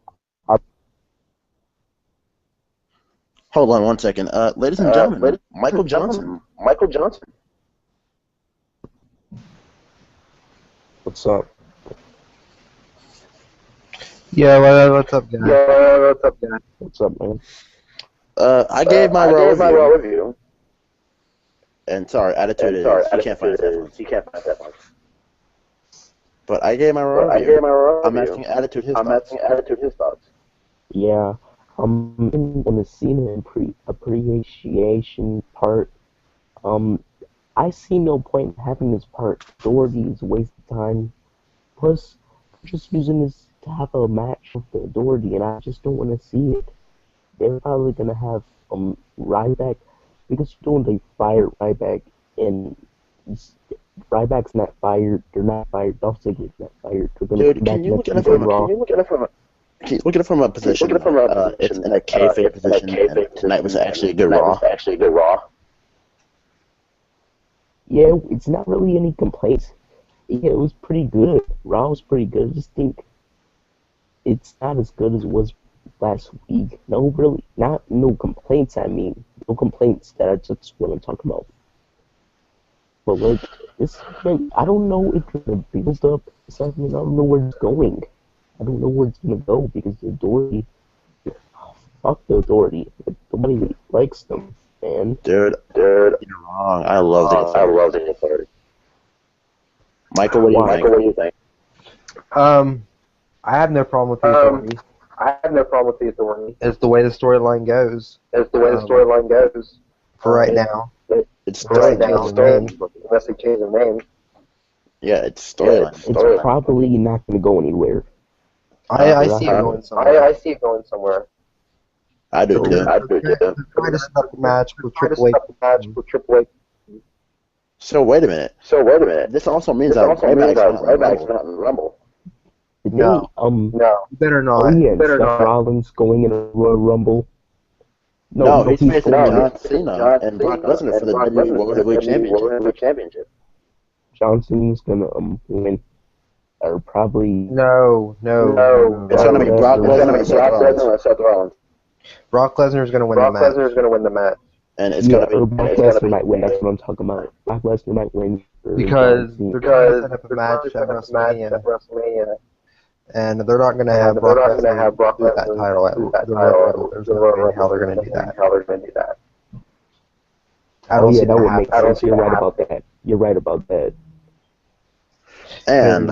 Hold on one second. Ladies and gentlemen, Michael Johnson. Michael Johnson. What's up? Yeah, what's up, guys? Yeah, what's up, guys? What's up, man? I gave my I Raw gave my Raw review, review. and sorry, Attitude And sorry, is he can't find his Attitude headphones. is he can't find his headphones. But I gave my Raw But I review. gave my Raw I'm review. asking Attitude his I'm thoughts. asking Attitude his thoughts. Yeah, in the Cena appreciation part, I see no point in having this part. Doherty is a waste of time. Plus, they're just using this to have a match with the Doherty, and I just don't want to see it. They're probably gonna have Ryback because you know they fired Ryback, and Ryback's not fired. They're not fired. Dolph Ziggler's not fired. They're gonna Dude, come back can you next look at it week on from Raw. Can you look at it from He's looking from a position. It's in a kayfabe position, and tonight was actually a good Raw. Yeah, it's not really any complaints. Yeah, it was pretty good. Raw was pretty good. I just think it's not as good as it was last week. No complaints. I mean, no complaints. That's what I'm talking about. But like this segment, I don't know if it's gonna build up. Segment, I don't know where it's going. I don't know where it's gonna go because the Authority. Fuck the Authority. Nobody likes them, man. Dude, you're wrong. I love the Authority. Michael, what do you think? I have no problem with the Authority. It's the way the storyline goes. For right now. It's Unless they change the name. Yeah, it's storyline. It's probably not gonna go anywhere. I see it going somewhere. I do too. They're trying to set up a match with Triple H. So wait a minute. This also means that Ryback's not in the Rumble. No. You better not. Oh yeah, Seth Rollins going in a Royal Rumble. No, he's facing John Cena and Brock Lesnar for the WWE World Heavyweight Championship. Johnson's gonna win, or probably No. It's gonna be Brock Lesnar and Seth Rollins. Brock Lesnar is going to win the match. And it's gonna be Brock Lesnar might win. That's what I'm talking about. Brock Lesnar might win Because they're trying to set up a match at WrestleMania. And they're not going to have Brock Lesnar lose that title at the Royal Rumble. There's no way in hell they're going to do that. I don't see that would make happen. sense. You're right about that. And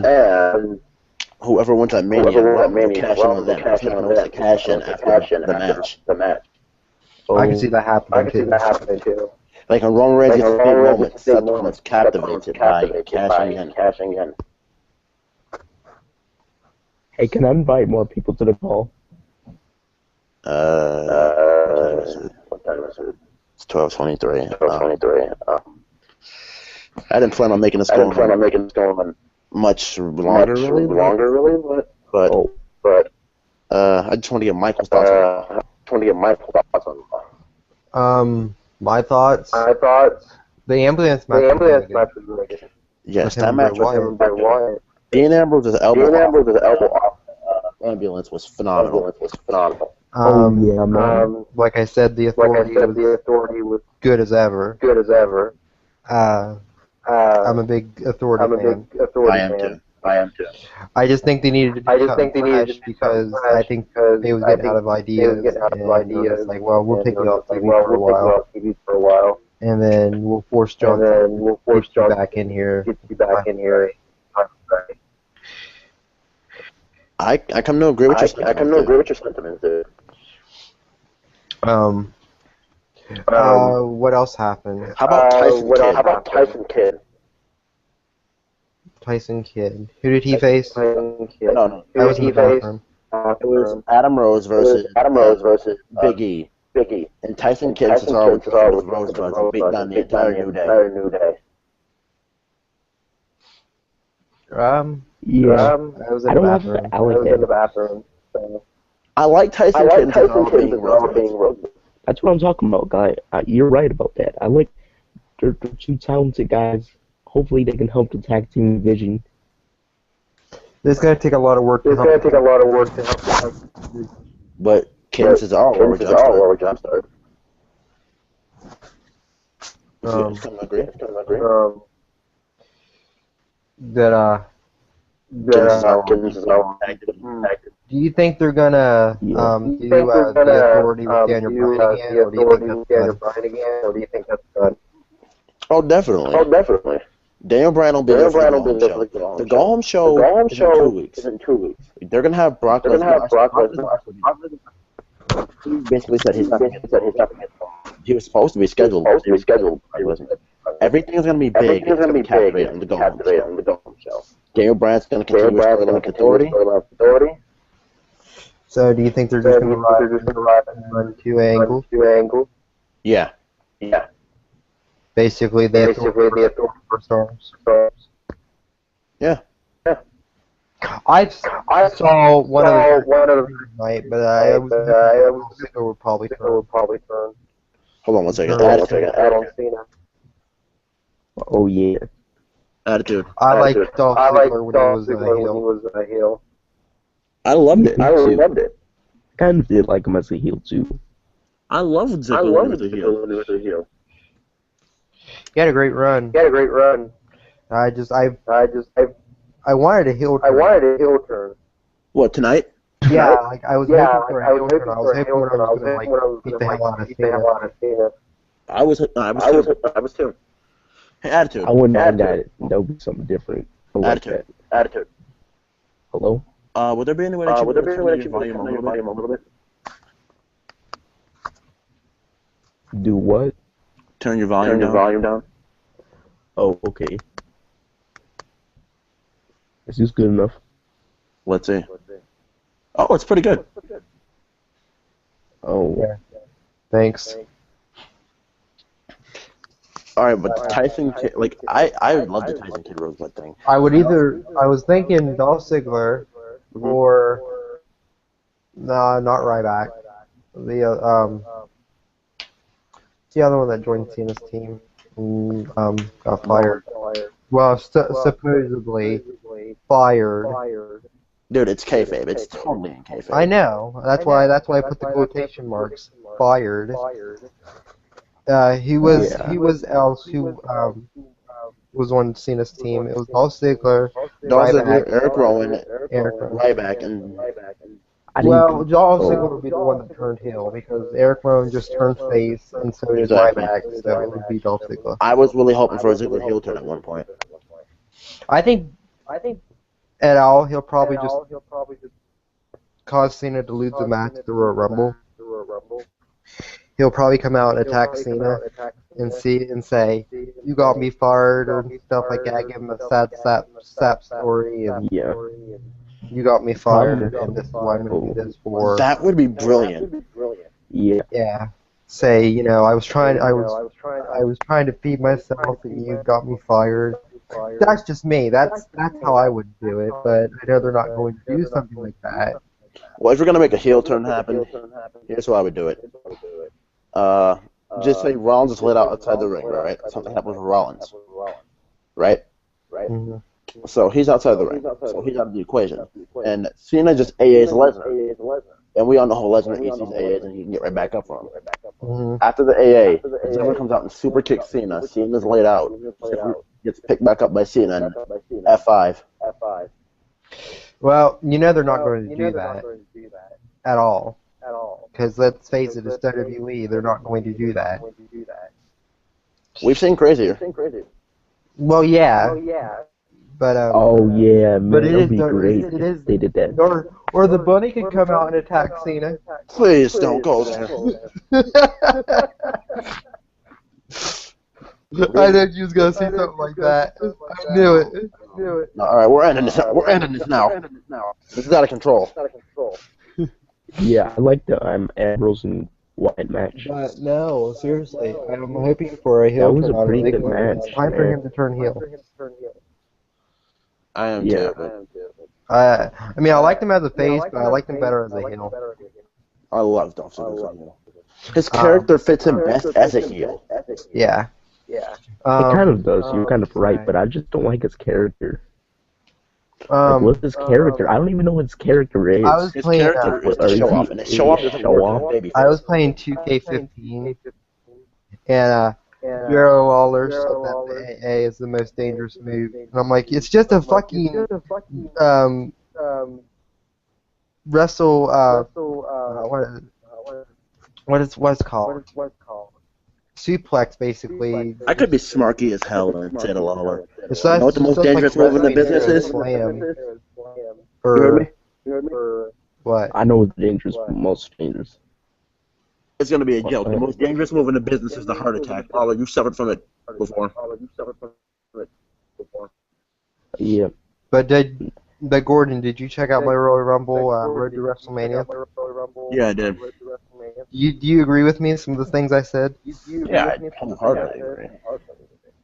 whoever wins that Mania will cash in on them. There's no one else to cash in after the match. I can see that happening too. Like a Roman Reigns gets a big moment, Seth Rollins captivated by cashing in. Hey, can I invite more people to the call? What time is it? It's 12:23. I didn't plan on making this going much longer, really. But I just want to get Michael's thoughts on it. My thoughts. The ambulance match was really good. Yes, that match with him and Bray Wyatt. Dean Ambrose's elbow off ambulance was phenomenal. Yeah, man. Like I said, the Authority was good as ever. I'm a big Authority fan. I am too. I just think they needed to do something fresh because I think they was getting out of ideas. It's like, well, we'll take you off TV for a while, and then we'll force John back in here. I come to agree with your sentiments, dude. What else happened? How about Tyson Kidd? Tyson Kidd. Who did he face? No. That was in the bathroom. It was Adam Rose versus Big E. And Tyson Kidd was with Rosebud and beat down the entire New Day. Yeah. I was in the bathroom. I like Tyson Kidd being Rosebud. That's what I'm talking about, guy. You're right about that. I like they're two talented guys. Hopefully, they can help the tag team division. It's gonna take a lot of work to help. But Kidd is our lower jumpstart. Agree? Do you think they're gonna do the Authority with Daniel Bryan again, or do you think that's done? Oh, definitely. Daniel Bryan will be there for the Go Home Show. Is in 2 weeks. They're gonna have Brock Lesnar. He basically said he's not gonna get He was supposed to be scheduled. He wasn't. Everything's gonna be big. It's gonna be captivating on the Go Home Show. Daniel Bryan's gonna continue with Authority. So, do you think they're just gonna run two angles? Yeah. Basically, the Authority for stars. Yeah. I saw one of the night, but I was thinking Ziggler would probably turn. Hold on one second. John Attitude. Oh yeah. Attitude. I liked Dolph Ziggler when he was a heel. I loved it. I loved it. Kind of did like him as a heel too. I loved Ziggler when he was a heel. He had a great run. I wanted a heel turn. What, tonight? Yeah, like I was hoping for a heel turn. I was hoping when I was gonna like beat the hell out of Cena. I was too. Hey, attitude. I wouldn't mind that. That would be something different. I like Attitude. that. Attitude. Hello? Would there be any way that you could turn your volume a little bit? Do what? Turn your volume down. Oh, okay. Is this good enough? Let's see. Oh, it's pretty good. Oh. Yeah. Thanks. All right, but Tyson Kidd, like I love the Tyson Kidd Rosebud thing. I was thinking Dolph Ziggler or no, not Ryback. The other one that joined Cena's team got fired. Well, supposedly fired. Dude, it's kayfabe. It's totally in kayfabe. I know. That's why I put the quotation marks. Fired. He was else who was on Cena's team. It was Dolph Ziggler, Dolph Ziggler, Ryback, Eric Rowan, Rowan. Ryback, and Well, Dolph Ziggler would be the one that turned heel because Eric Rowan just turned face, and so did Exactly. Ryback. So it would be Dolph Ziggler. I was really hoping for a Ziggler heel turn at one point. I think at all he'll probably just cause Cena to lose the match at the Royal Rumble. He'll probably come out and attack Cena and say, "You got me fired" or stuff like that. Give him a sad sap story and Yeah. you got me fired and this is why I'm gonna do this for. That would be brilliant. Yeah. Yeah. Say, I was trying to feed myself and you got me fired. That's just me. That's how I would do it, but I know they're not going to do something like that. Well, if we're gonna make a heel turn happen, here's how I would do it. Just say Rollins is let out outside the ring, right? Something happens with Rollins, right? Mhm. So he's outside the ring, so he's out of the equation. And Cena just AA's Lesnar, and we all know how Lesnar eats these AAs, and he can get right back up for him. Mhm. After the AA, Ziggler comes out and super kicks Cena. Cena's laid out, gets picked back up by Cena, and F5. Well, they're not going to do that at all. Because let's face it, it's WWE. They're not going to do that. We've seen crazier. Well, yeah. But Oh yeah, man, But it that'd is be the- great it is- if they did that. or the bunny could come out and attack Cena. Please don't go there. I knew you was gonna say something like that. I knew it. No, all right, we're ending this. We're ending this now. This is out of control. Yeah, I like the Ambrose and Wyatt match. But no, seriously, I'm hoping for a heel That was turn a out of pretty good Ziggler. match, It's time for man. him to turn heel. I am Yeah. too. I mean, I liked him as a face, but I liked him better as a heel. I love Dolph Ziggler. His character fits him best as a heel. Yeah. It kind of does. You're kind of right, but I just don't like his character. Like, what's his character? I don't even know what his character is. I was His playing. character is to show off, and his show off doesn't work with baby I was playing 2K15, and Bureau Lawler said that the AA is the most dangerous move, and I'm like, it's just a fucking wrestle. What's it called? Suplex, basically. I could be smarky as hell and say to Lawler. It's You know what the most dangerous move in the business is? Slam. You heard me? Or what? I know what's dangerous, most dangerous. It's gonna be a joke. The most dangerous move in the business is the heart attack. Lawler, you suffered from it before. Yeah. But Gordon, did you check out my Royal Rumble Road to WrestleMania? Yeah, I did. Do you agree with me? Some of the things I said. Yeah, I kind of hard. I agree.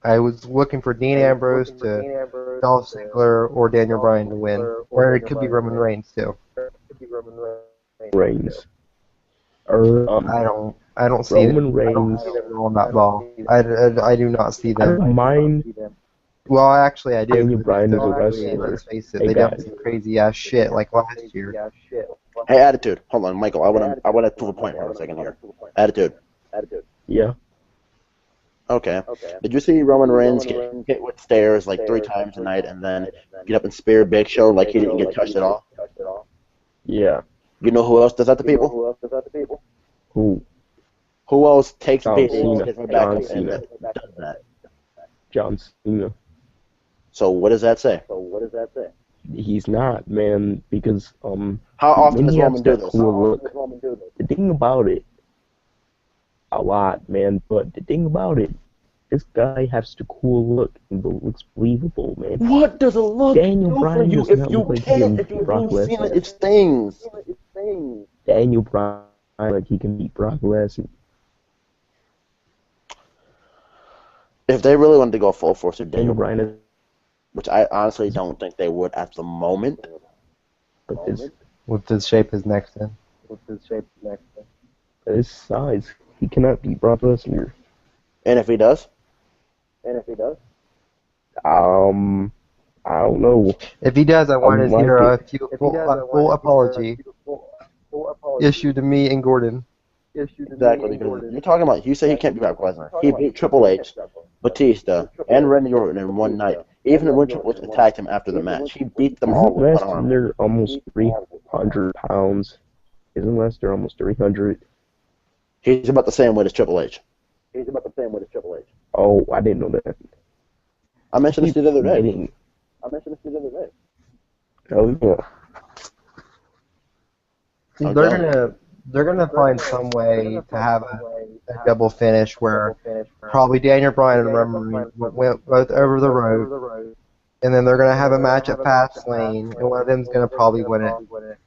I was looking for Dean Ambrose to Dolph Ziggler or Daniel Bryan to win, or it could be Roman Reigns too. Reigns. I don't see Roman them. I don't Reigns. see them rolling that ball. I do not see I them. don't mind. Well, actually, I do. Daniel Bryan is a Actually, wrestler. let's face it, Hey, they done guys. some crazy ass shit like last year. Hey, Attitude. Hold on, Michael. I want to prove a point for a second here. Attitude. Yeah. Okay. Did you see Roman Reigns get hit with stairs like 3 times a night and then get up and spear Big Show like he didn't get touched at all? Yeah. You know who else does that to people? Who? Who else takes John beatings, Cena. gets right back John up, and Cena. does that? John Cena. So what does that say? He's not, man, because How often when does he has Roman do that this? cool look, the thing about it, a lot, man, but the thing about it, this guy has the cool look and looks believable, man. What does a look Daniel do for Bryan you does if not you look like he can't? can If you beat Brock don't see Lesnar. it, it stings. Daniel Bryan like he can beat Brock Lesnar. If they really wanted to go full force with Daniel Daniel, Bryan is which I honestly don't think they would at the moment. but this With the shape his neck's in. his size, he cannot beat Brock Lesnar. And if he does, I don't know. If he does, I want to like hear a it. full apology issued to me and Gordon. exactly, because you're talking about, you say he can't beat Brock Lesnar. He beat Triple H, Batista, and Randy Orton in one night. Even when Triple H attacked him after the match, he beat them all Isn't with one arm. Lesnar almost 300 pounds? Isn't Lesnar almost 300? He's about the same weight as Triple H. Oh, I didn't know that. I mentioned this the other day. Kidding. Oh yeah. I'm They're telling gonna find some way to have a double finish where probably Daniel Bryan and Roman Reigns went both over the road, and then they're gonna have a match at Fastlane, and one of them's gonna probably win it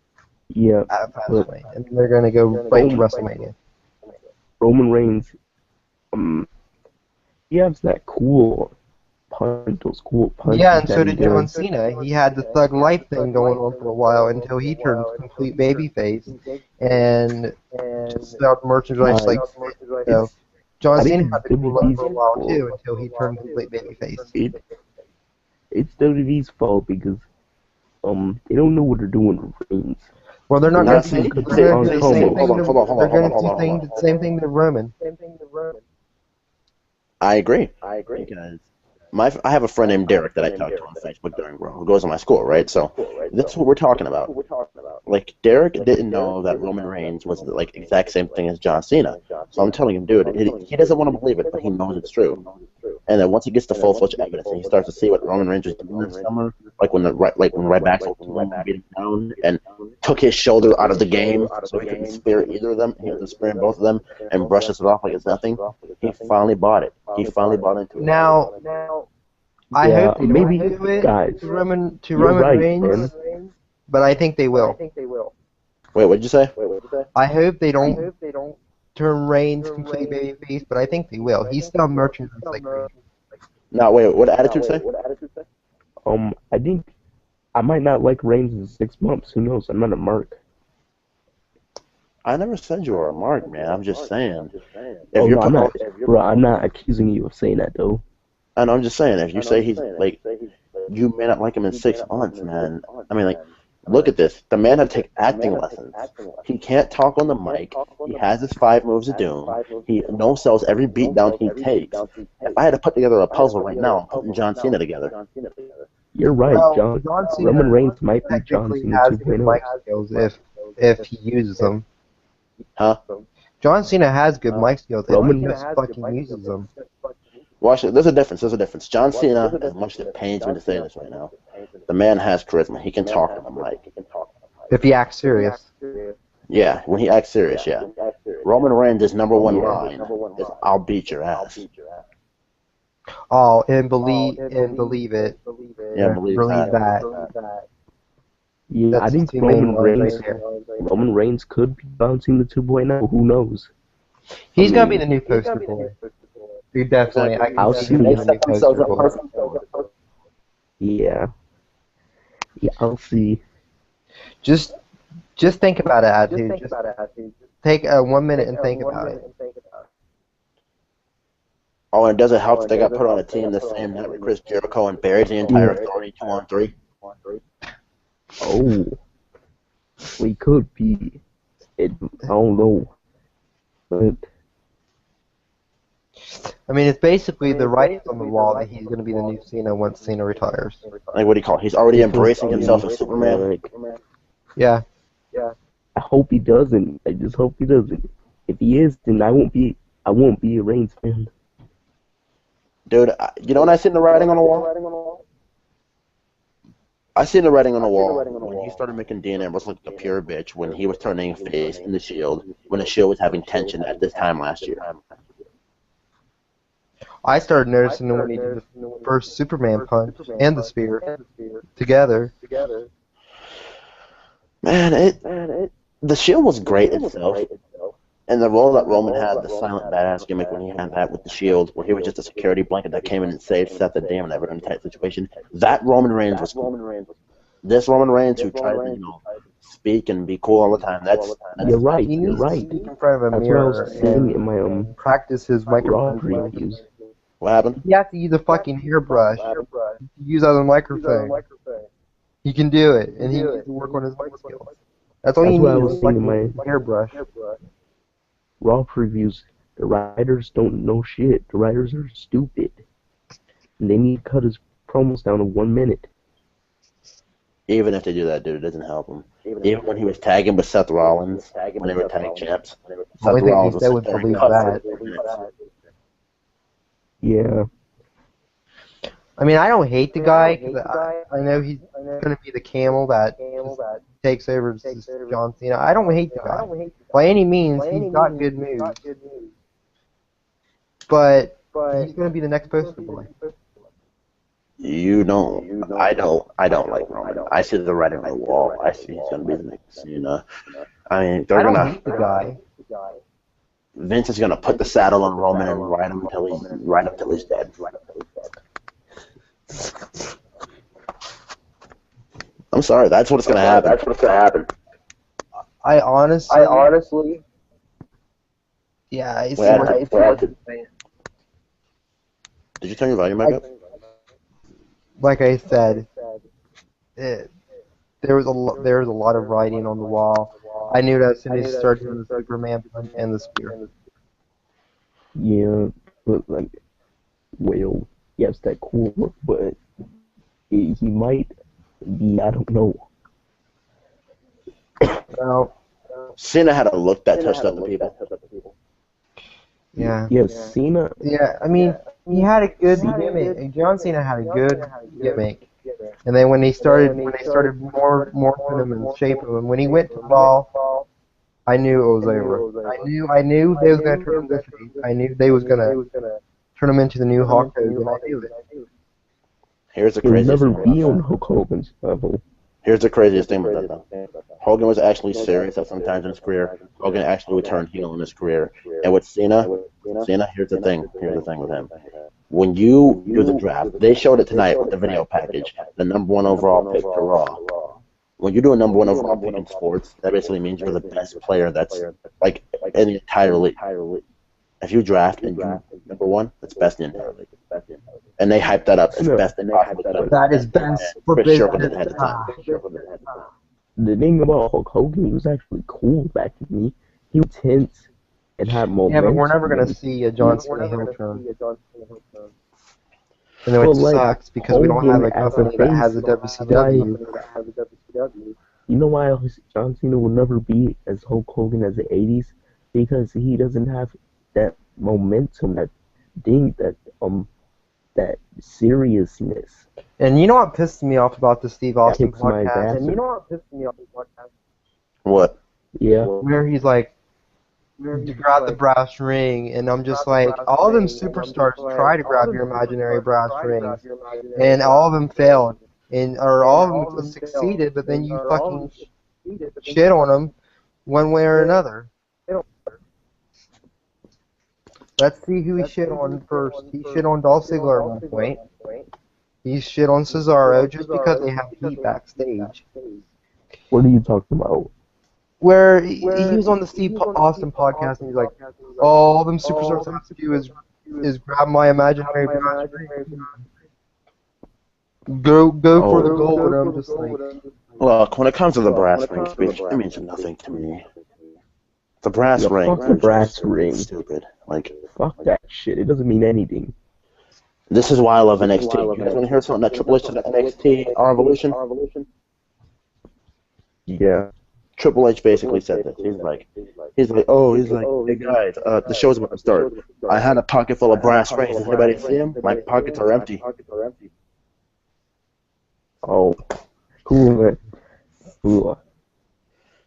Yeah. at Fastlane, and then they're gonna go right to WrestleMania. Roman Reigns, he has that cool punch, those cool punches. Yeah, and so that he did John does. Cena. He had the Thug Life thing going on for a while until he turned complete babyface and just started merchandise like so. John I Cena think had the cool look WWE's for a while fault. too until he turned complete babyface. It's WWE's fault because they don't know what they're doing with Reigns. Well, they're not Now, going to see, do see, the same hold thing. on, hold on, hold on, They're going hold to on, do hold on. the same thing to Roman. I agree. Because I have a friend named Derek that I talk to on Facebook during Raw, who goes to my school, right? So this is what we're talking about. Like, Derek didn't know that Roman Reigns was the exact same thing as John Cena. So I'm telling him, dude, he doesn't want to believe it, but he knows it's true. And then once he gets the full-fledged evidence and he starts to see what Roman Reigns was doing this summer, when Ryback beat him down and took his shoulder out of the game so he couldn't spear either of them, he was spearing both of them and brushes it off like it's nothing, he finally bought it. He finally bought into it. Now, I Yeah, hope they maybe, don't do it guys, to Roman you're right, Reigns, man. but I think they will. Wait, what'd you say? I hope they don't turn Reigns complete babyface, but I think they will. He's still merchandise like crazy. No, wait, what did Attitude say? I think I might not like Reigns in 6 months. Who knows? I'm not a mark. I never said you were a mark, man. I'm just saying. Oh, no, I'm not, bro, I'm not accusing you of saying that, though. And I'm just saying, if you say he's you may not like him in 6 months, man. I mean, look at this. The man had to take acting lessons. He can't talk on the mic. He has his 5 moves of doom. He no-sells every beatdown he takes. If I had to put together a puzzle right now, I'm putting John Cena together. You're right, Well, John. Cena Roman Reigns might be John technically Cena has good 2.0. mic skills if he uses them. Huh? John Cena has good mic skills if Roman- he just fucking uses them. Watch it. There's a difference. John Cena, as much as it pains me to say this right now, the man has charisma. He can talk on the mic. If he acts serious. Yeah, when he acts serious, yeah. Roman Reigns' number one line is, "I'll beat your ass." Oh, and believe it. Yeah, believe that. Yeah, That's I think the two main Roman ones Reigns, right there. Roman Reigns could be John Cena 2.0. Who knows? He's gonna be the new poster boy. Dude, definitely. I I'll can see see him him. being the new poster boy. Yeah. Yeah, I'll see. Just think about it, attitude. Just take 1 minute and think about it. Oh, and it doesn't help that they got put on a team the same night with Chris Jericho and buried the entire authority 2-on-3. Oh, we could be. I don't know. But I mean, it's basically the writing on the wall that he's going to be the new Cena once Cena retires. Like, what do you call it? He's already embracing himself as Superman. like, Yeah. I hope he doesn't. I just hope he doesn't. If he is, then I won't be a Reigns fan. Dude, you know when I seen the writing on the wall? I seen the writing on the wall when he started making Dean Ambrose look like a pure bitch when he was turning face in the Shield, when the Shield was having tension at this time last year. I started noticing when he did the first Superman punch and the spear together. Man, the Shield was great itself. And the role that Roman had, the silent badass gimmick when he had that with the Shield, where he was just a security blanket that came in and saved Seth the Damn in every tight situation, that Roman Reigns was cool. This Roman Reigns who tries to, speak and be cool all the time, that's You're right. He You're needs right. to speak in front of a That's what I mirror was saying in my and practice his Raw microphone. previews. what happened. You have to use a fucking hairbrush. Use as a microphone. He can do it, and he needs to work on his mic skills. That's all That's you what I need was is a saying in fucking my hairbrush. Raw previews. The writers don't know shit. The writers are stupid. And they need to cut his promos down to 1 minute. Even if they do that, dude, it doesn't help him. Even when he was tagging with Seth Rollins, when they were tag champs, Only Seth thing Rollins is was they would sitting there believe cut that. for 4 minutes. Yeah. I mean, I don't hate the guy because I know he's going to be the camel that just takes over John Cena. I don't hate the guy. By any means, he's got good moves. But he's going to be the next poster boy. You don't. I don't like Roman. I see the writing on the wall. I see he's gonna be the next Cena. I mean, I they're don't gonna. hate the guy. Vince is gonna put the saddle on Roman and ride him until he's dead. I'm sorry. That's what's gonna happen. I honestly. Yeah, it's Did you turn your volume back up? like I said, there was a lot of writing on the wall. I knew that as soon as he started doing the Superman punch and the spear. Yeah. But, like, well, yes, that cool, but he might be, I don't know. Well, Cena had a look that touched other people. yeah. Yeah, Cena. Yeah, I mean, he had a good gimmick. John Cena had a good gimmick. And then when they started morphing him and shaping him, when he went to Raw, I knew it was over. I knew they was gonna turn him this way. I knew they was gonna turn him into the new Hulk Hogan. I knew it. Here's the He'll craziest never thing. be on Hulk Hogan's level. Here's the craziest thing about that, though. Hogan was actually serious at some times in his career. Hogan actually would turn heel in his career. And with Cena, here's the thing. Here's the thing with him. When you do the draft, they showed it tonight with the video package, the #1 overall pick to Raw. When you do a #1 overall pick in sports, that basically means you're the best player that's, like, in the entire league. If you draft and you're #1, that's best in the entire league. And they hyped that up as best they possibly could. That is best for Chris Sherwood business. had the time. The thing about Hulk Hogan, he was actually cool back to me. He was tense and had momentum. Yeah, but we're never gonna see a John Cena heel turn. And then it Well, like, sucks because we don't have a Hogan as a company that has a face, WCW. You know why John Cena will never be as Hulk Hogan as the 80s? Because he doesn't have that momentum, that seriousness. And you know what pissed me off about the Steve Austin Kicks my podcast? ass. What? Yeah. Where he's like, to grab the brass ring, and I'm just like, all of them superstars try to grab your imaginary brass rings, and all of them failed, or all of them succeeded, but then you fucking shit on them one way or another. Let's see who he shit on first. He shit on Dolph Ziggler at one point. He shit on Cesaro just because they have heat backstage. What are you talking about? Where he was on the Steve Austin podcast and he's like, "Oh, all them superstars have to do is grab my imaginary brass ring. Go for the gold." And I'm just like, Look, when it comes to the brass ring speech, it means nothing to me. The brass Yeah, ring. fuck the brass ring. Stupid. Like, Fuck that shit. It doesn't mean anything. this is why I love NXT. You guys want to hear something that Triple H said at NXT Our Evolution? Yeah. Triple H basically said this. He's like, hey guys, the show's about to start. I had a pocket full of brass rings. Does anybody see them? My pockets are empty. Oh. Cool. Cool.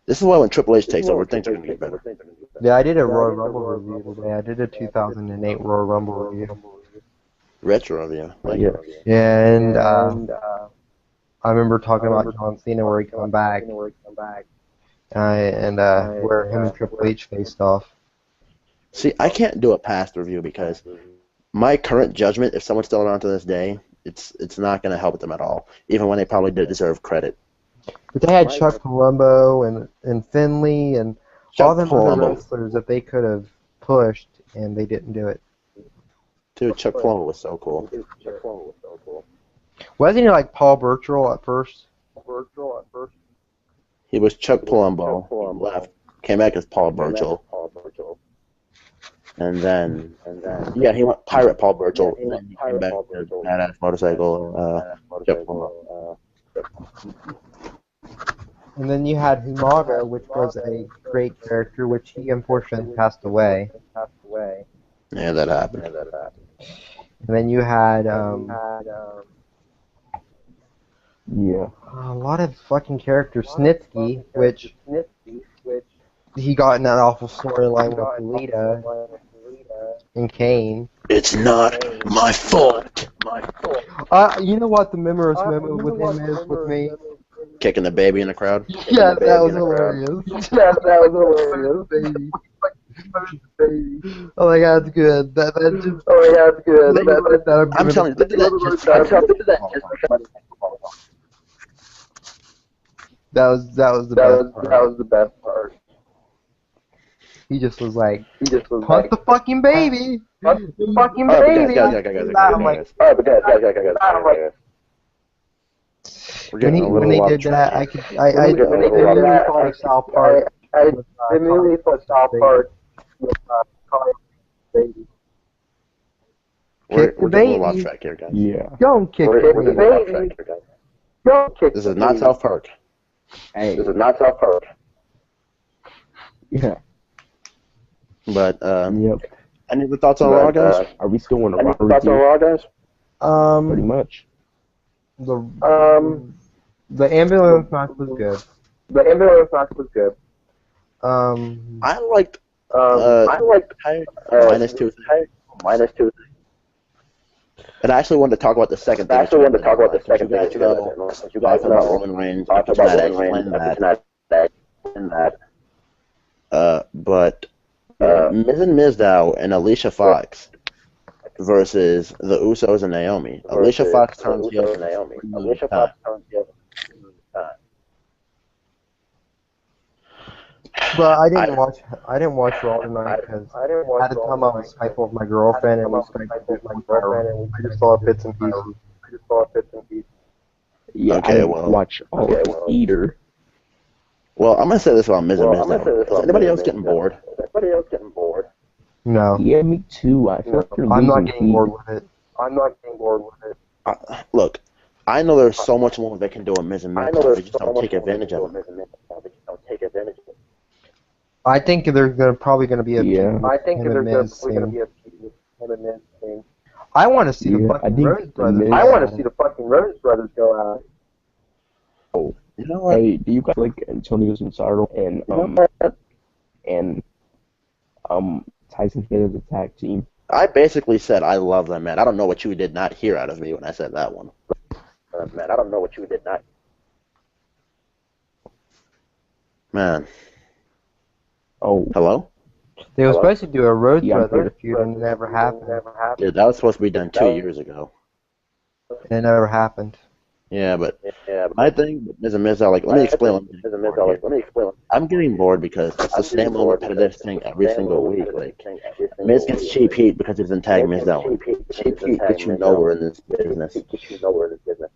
This is why when Triple H takes over, things are going to get better. yeah, I did a Royal Rumble review today. I did a 2008 Royal Rumble review. Retro review. Like, Yeah. Yeah, and I remember talking about John Cena where he come back, and where him and Triple H faced off. see, I can't do a past review because my current judgment, if someone's still around to this day, it's not going to help them at all, even when they probably did deserve credit. But they had Chuck Palumbo and Finley and all them other wrestlers that they could have pushed, and they didn't do it. Dude, Chuck Palumbo was so cool. Wasn't he like Paul Burchill at first? He was Chuck Palumbo. He left, came back as Paul Burchill. And then, yeah, he went Pirate Paul Burchill. And then he came back to Badass Motorcycle. Chuck Palumbo. And then you had Humaga, which was a great character, which he unfortunately passed away. Yeah, that happened. And then you had Yeah. a lot of fucking characters. Snitsky, which he got in that awful storyline with Lita and Kane. It's not my fault. You know what the memorous moment with him is with me? Kicking the baby in the crowd. Yeah, that was hilarious. Baby. Oh my god, it's good. That just. Oh my god, it's good. I'm telling you, look at that was the best part. He just was like, punt the fucking baby. Punt the fucking baby. When they did that, I immediately thought of South Park. I immediately thought South Park with calling baby. We're getting a little off track here, guys. Yeah. Don't kick the baby. Don't kick. This is not South Park. Hey. This is not South Park. Yeah. But Yep. any other thoughts on Raw, guys? Are we still in a Raw review? Pretty much. The ambulance match was good. I liked minus two. And I actually wanted to talk about the second thing. You guys know about Roman Reigns. I cannot explain that. But Miz and Mizdow and Alicia Fox versus the Usos and Naomi. Alicia Fox turns heel. But I didn't watch Raw tonight because at the time I was Skype with my girlfriend and we Skyped with my girlfriend and I just saw bits and pieces. Yeah, Okay, I didn't well. watch all of it either. Well, I'm gonna say this about Miz and Mizdow. Is anybody else getting bored? No, Yeah, me too. I feel like you're I'm not losing getting heat. bored with it. Look, I know there's so much more they can do with Miz and Mizdow. They just don't take advantage of it. I think there's probably going to be a Yeah. thing. I want to see the Yeah, I fucking think Rose brothers. Miz- I want to see the fucking Rose brothers go out. You know what? Hey, do you guys like Antonio Cesaro and Tyson Kidd as a tag team? I basically said I love them, man. I don't know what you did not hear out of me when I said that one. Man. Oh, Hello? They were supposed to do a Rose Yeah, I'm Brothers here. feud and it never happened. Dude, that was supposed to be done 2 years ago. It never happened. Yeah, but my thing is a Miz out. Like, let me explain. I'm getting bored because it's the same old repetitive thing every single week. Like, Miz gets cheap heat because he doesn't tag Miz out. Cheap heat gets you nowhere in this business.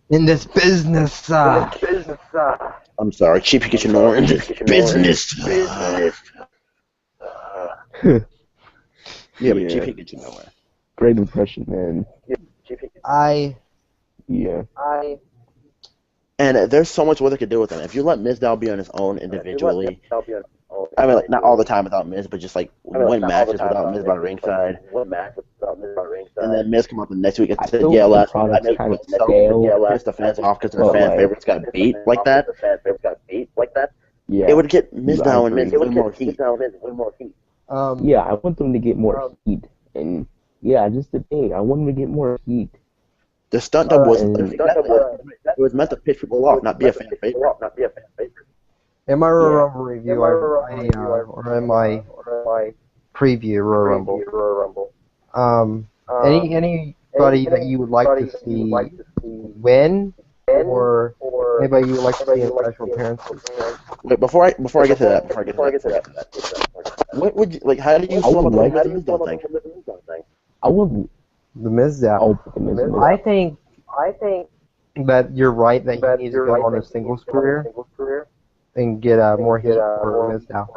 In this business, I'm sorry, cheap heat gets you nowhere in this business. Yeah, but cheap heat gets you nowhere. Great impression, man. Yeah. And there's so much more they could do with him. If you let Mizdow be on his own individually, I mean, like, not all the time without Miz, but just like win matches without Miz by ringside. And then Miz come up the next week and said, "Yeah, last week Miz kind of put so stale. pissed the fans off because their But, fan like- favorites got beat like that." Yeah. It would get Mizdow I and Miz agree. way more heat. Yeah, I want them to get more heat. And, yeah, just the thing. I want them to get more heat. The stunt double was and- it was meant to piss people off, not be a fan favorite. in my Royal Rumble review, or in my preview Royal Rumble, anybody that you would like to see win, or anybody you would like to see in special appearances? Wait, before I get to that, what would you like? How do you feel would about like- the Mizdow thing? I wouldn't. The Miz out. I'll put them in. I think that you're right that he needs to go on a singles career and get more heat for Miz now.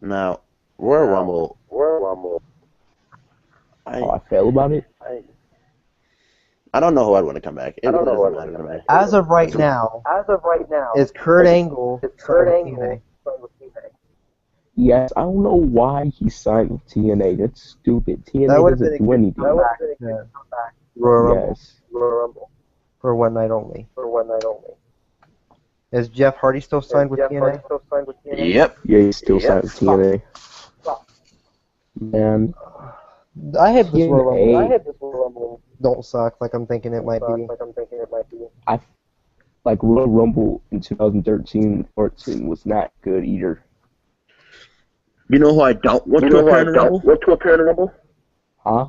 Now, Royal Rumble. How I feel about it. I don't know who I'd want to come back. It doesn't matter to me. As of right now, is Kurt Angle TNA? Yes, I don't know why he signed with TNA. That's stupid. That TNA would have been a doesn't do good anything. comeback to Royal Rumble Yes. for one night only. Is Jeff Hardy still signed with TNA? Yep. Yeah, he's still signed with TNA. Man, I have this Royal TNA, Rumble don't suck like I'm thinking it might be. like Royal Rumble in 2013-14 was not good either. You know who I don't want to appear in the Rumble? Huh?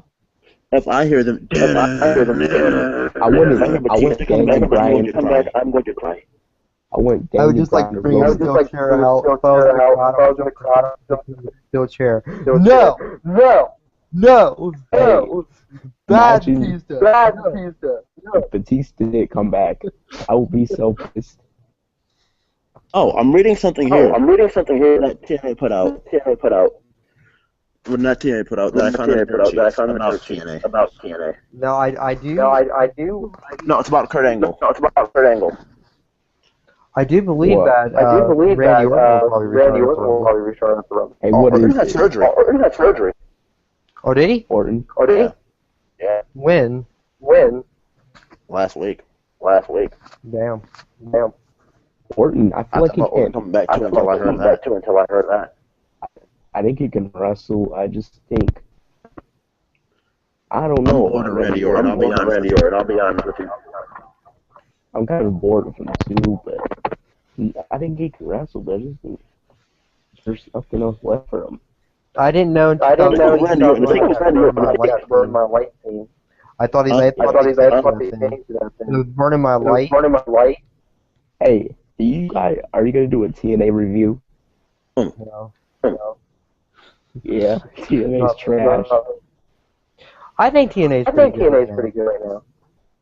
If I hear them, I want Daniel Bryan to cry. I'm going to cry. I want I would Daniel just like Bryan to to bring roll. a steel chair out, steel chair. No! Bad Imagine Batista! if Batista did come back. I would be so pissed. Oh, I'm reading something here. That TNA put out. Well, not TNA put out. That I found about TNA. No, I do. No, it's about Kurt Angle. I do believe What? that Randy Orton will probably return for Rumble. Hey, what Orton is had it? surgery. Oh, did he? Orton? When? Last week. Damn. Orton, I feel like he can't. Coming back to until I heard that. I think he can wrestle. I just think. I don't know. Orton Randy Orton. I'll be honest with you. I'm kind of bored of him too, but I think he can wrestle. But I just think there's nothing else left for him. I didn't know. I thought he changed that. It was burning my light. Hey, are you gonna do a TNA review? No. Yeah, TNA's trash. I think TNA is pretty good right now.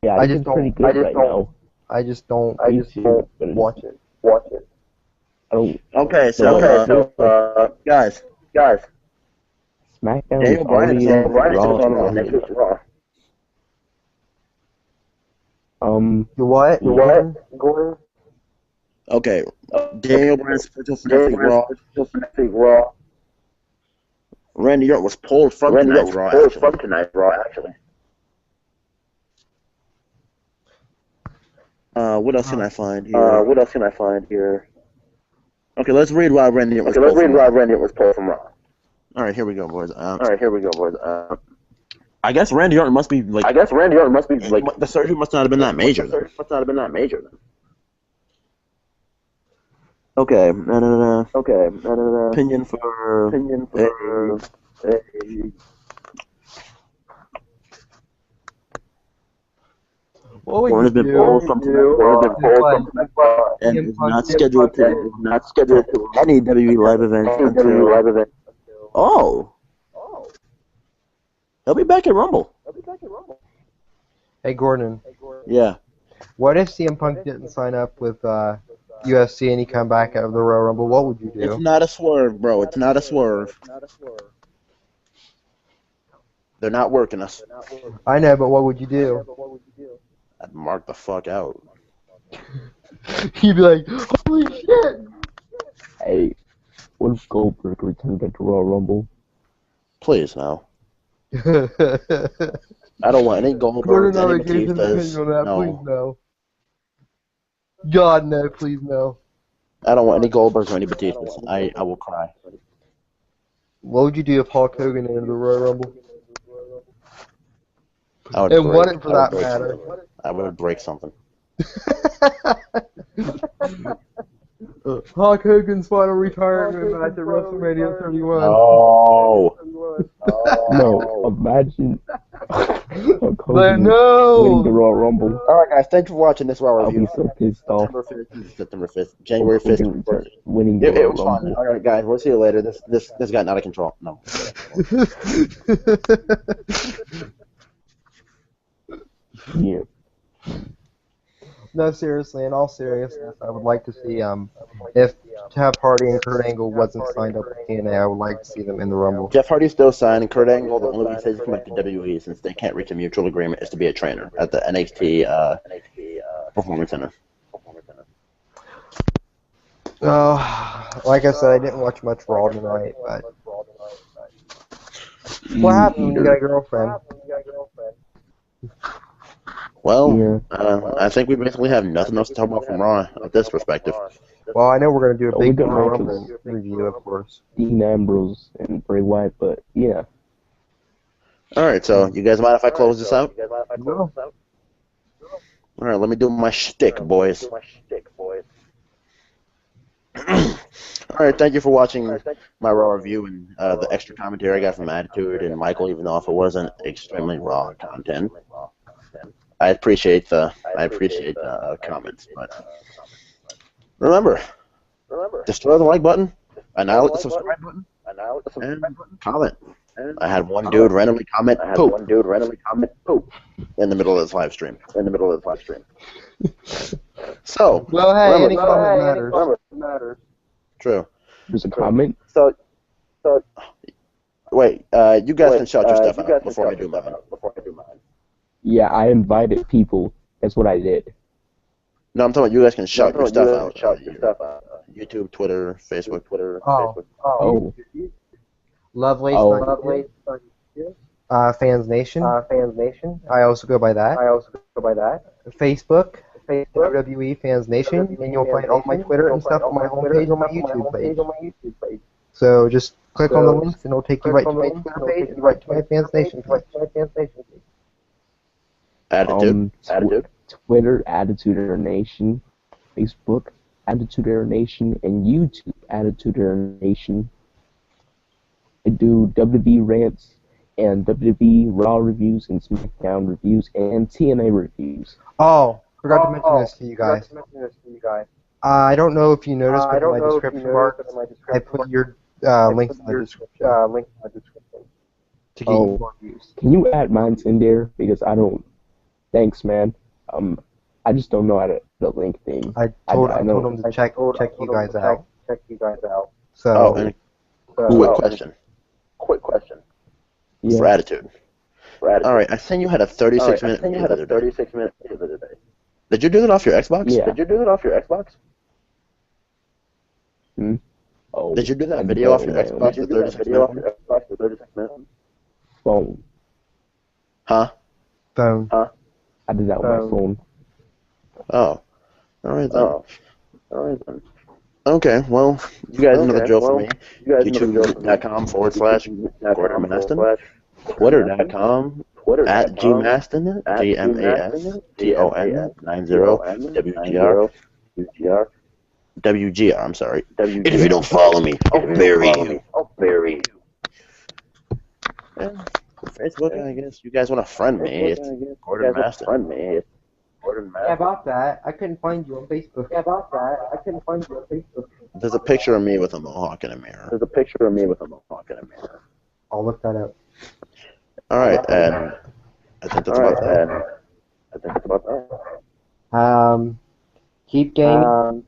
Yeah, I I just just pretty don't- good right now. I just don't Me too, but it's- watch it. I don't. Okay, guys. SmackDown Daniel is Bryan already is in on Raw next today. week's Raw. You what? Gordon? Okay, Daniel Bryan's scheduled for next week Raw. Randy Orton was pulled from tonight's Raw, actually. What else can I find here? Okay, let's read why Randy Orton was pulled from Raw. All right, here we go, boys. I guess Randy Orton must be like. The surgery must not have been that major. Then. Okay. Opinion for. What would Gordon's you been do? pulled from and is not scheduled to any WWE live events until. Oh, he'll be back at Rumble. Hey Gordon, Yeah. what if CM Punk didn't sign up with UFC and he come back out of the Royal Rumble? What would you It's do? not a swerve, bro. It's not a swerve. They're not working us. I know, but what would you do? I'd mark the fuck out. You'd be like, holy shit! Hey, what if Goldberg returned at the Royal Rumble? Please, no. I don't want any Goldberg, Gordon, any I gave him Batistas. opinion on that. No. Please no. God no, please no. I don't want any Goldberg or any Batistas. I will cry. What would you do if Hulk Hogan entered the Royal Rumble? I would And break, won it for I would that break matter. something. I would break something. Hulk Hogan's final retirement match at WrestleMania 31. Oh. No, imagine Hulk Hogan winning the No! Royal Rumble. All right, guys. Thanks for watching this Raw I'll be review. so pissed off. September 5th. January Hulk 5th. Hogan winning the It Royal was fun. Rumble. All right, guys. We'll see you later. This got out of control. No. Yeah. No, seriously, in all seriousness, I would like to see, if Jeff Hardy and Kurt Angle wasn't signed up with TNA, I would like to see them in the Rumble. Jeff Hardy's still signed, and Kurt Angle, the only way he says he's coming to WWE since they can't reach a mutual agreement is to be a trainer at the NXT Performance Center. Like I said, I didn't watch much Raw tonight, but what happened when you got a girlfriend? Well, I think we basically have nothing else to talk about from Raw at this perspective. Well, I know we're going to do a We big got Royal matches. Rumble review, of course. Dean Ambrose and Bray Wyatt, but yeah. All right, so you guys mind if I close this out? No. All right, let me do my shtick, boys. All right, thank you for watching my Raw review and the extra commentary I got from Attitude and Michael, even though if it wasn't extremely Raw content. I appreciate the comments, but remember, destroy the like button, annihilate the subscribe button, and comment. I had one dude randomly comment poop in the middle of this live stream. So, Well, hey, remember, any comment matters. true. There's a comment. Wait, you guys can shout your stuff out before I do mine. Yeah, I invited people. That's what I did. No, I'm talking about you guys can shout your stuff out. YouTube, Twitter, Facebook. Oh. Lovely. Oh. Fans Nation. I also go by that. Facebook. WWE Fans Nation, and you'll find all my Twitter and stuff on my homepage on my YouTube page. So just click on the links, and it'll take you right to my Twitter page and right to my Fans Nation page. Attitude. Twitter, Attitude Era Nation. Facebook, Attitude Era Nation. And YouTube, Attitude Era Nation. I do WWE rants and WWE Raw reviews and SmackDown reviews and TNA reviews. Oh, forgot to mention this to you guys. I don't know if you noticed, but in my description box, I put your links in the description. To get you more views. Can you add mine in there? Because I don't. Thanks, man. I just don't know how to the link thing. I told them to check you guys out. So. Oh, and quick question. Yeah. For Attitude. All right, I seen you had a 36-minute video the other day. Did you do that off your Xbox? Yeah. Oh. Did you do that I video off your did Xbox, the 36 minute? Phone. Huh? Phone. I did that on my phone. Oh. All right then. Okay, well, you guys know the drill for me. YouTube.com/Gordon Maston. Twitter.com @GMaston, GMaston90WGR. WGR, I'm sorry. And if you don't follow me, I'll bury you. And Facebook, I guess you guys want to friend me. It's Gordon Maston. Yeah, about that. I couldn't find you on Facebook. Yeah, about that. I couldn't find you on Facebook. There's a picture of me with a mohawk in a mirror. I'll look that up. All right, and I think that's about that. Keep gaming.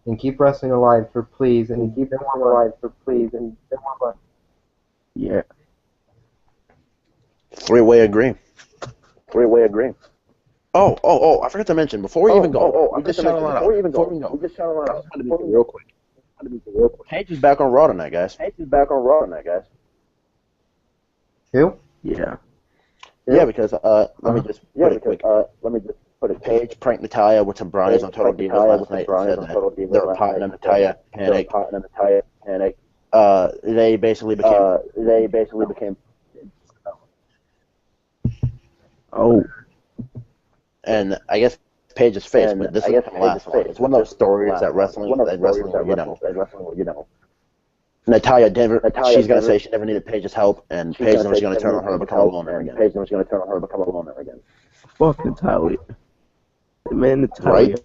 And keep wrestling alive for please. And keep wrestling alive for please. And Yeah. Three-way agree. Oh, I forgot to mention, before we even go, we just shout a lot out. Before we go, I just wanted to make it real quick. Paige is back on Raw tonight, guys. who? Yeah. Yeah, because let me just put it quick. Paige pranked Natalia with some brownies on Total Divas last night and said that they were potting on Natalia. Panic. They basically became. Oh. And I guess Paige is face, but this is the last one. It's one of those stories that wrestling, you know. Natalia, she's going to say she never needed Paige's help, and Paige is going to turn on her and become a loner again. Fuck Natalia. Man, Natalia.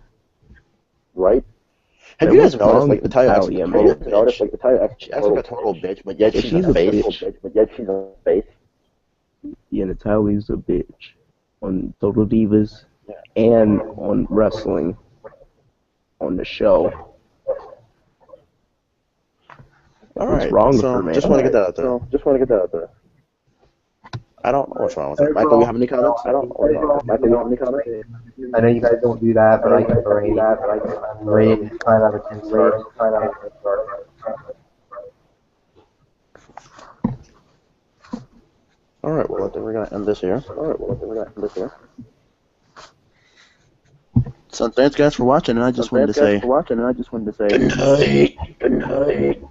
Right? Have Man, you guys what's wrong noticed, like, with Natalia acts like Natalia, a total bitch? She acts like a total bitch, but yet she's a face. Yeah, Natalia's a bitch. On Total Divas and on wrestling. On the show. All What's right, wrong with so her, man? just want to get that out there. I don't know what's wrong with it. Michael, you have any comments? I know you guys don't do that, but I can rate 5 out of 10 stars. All right, well, I think we're going to end this here. So thanks, guys, for watching, and I just wanted to say Good night.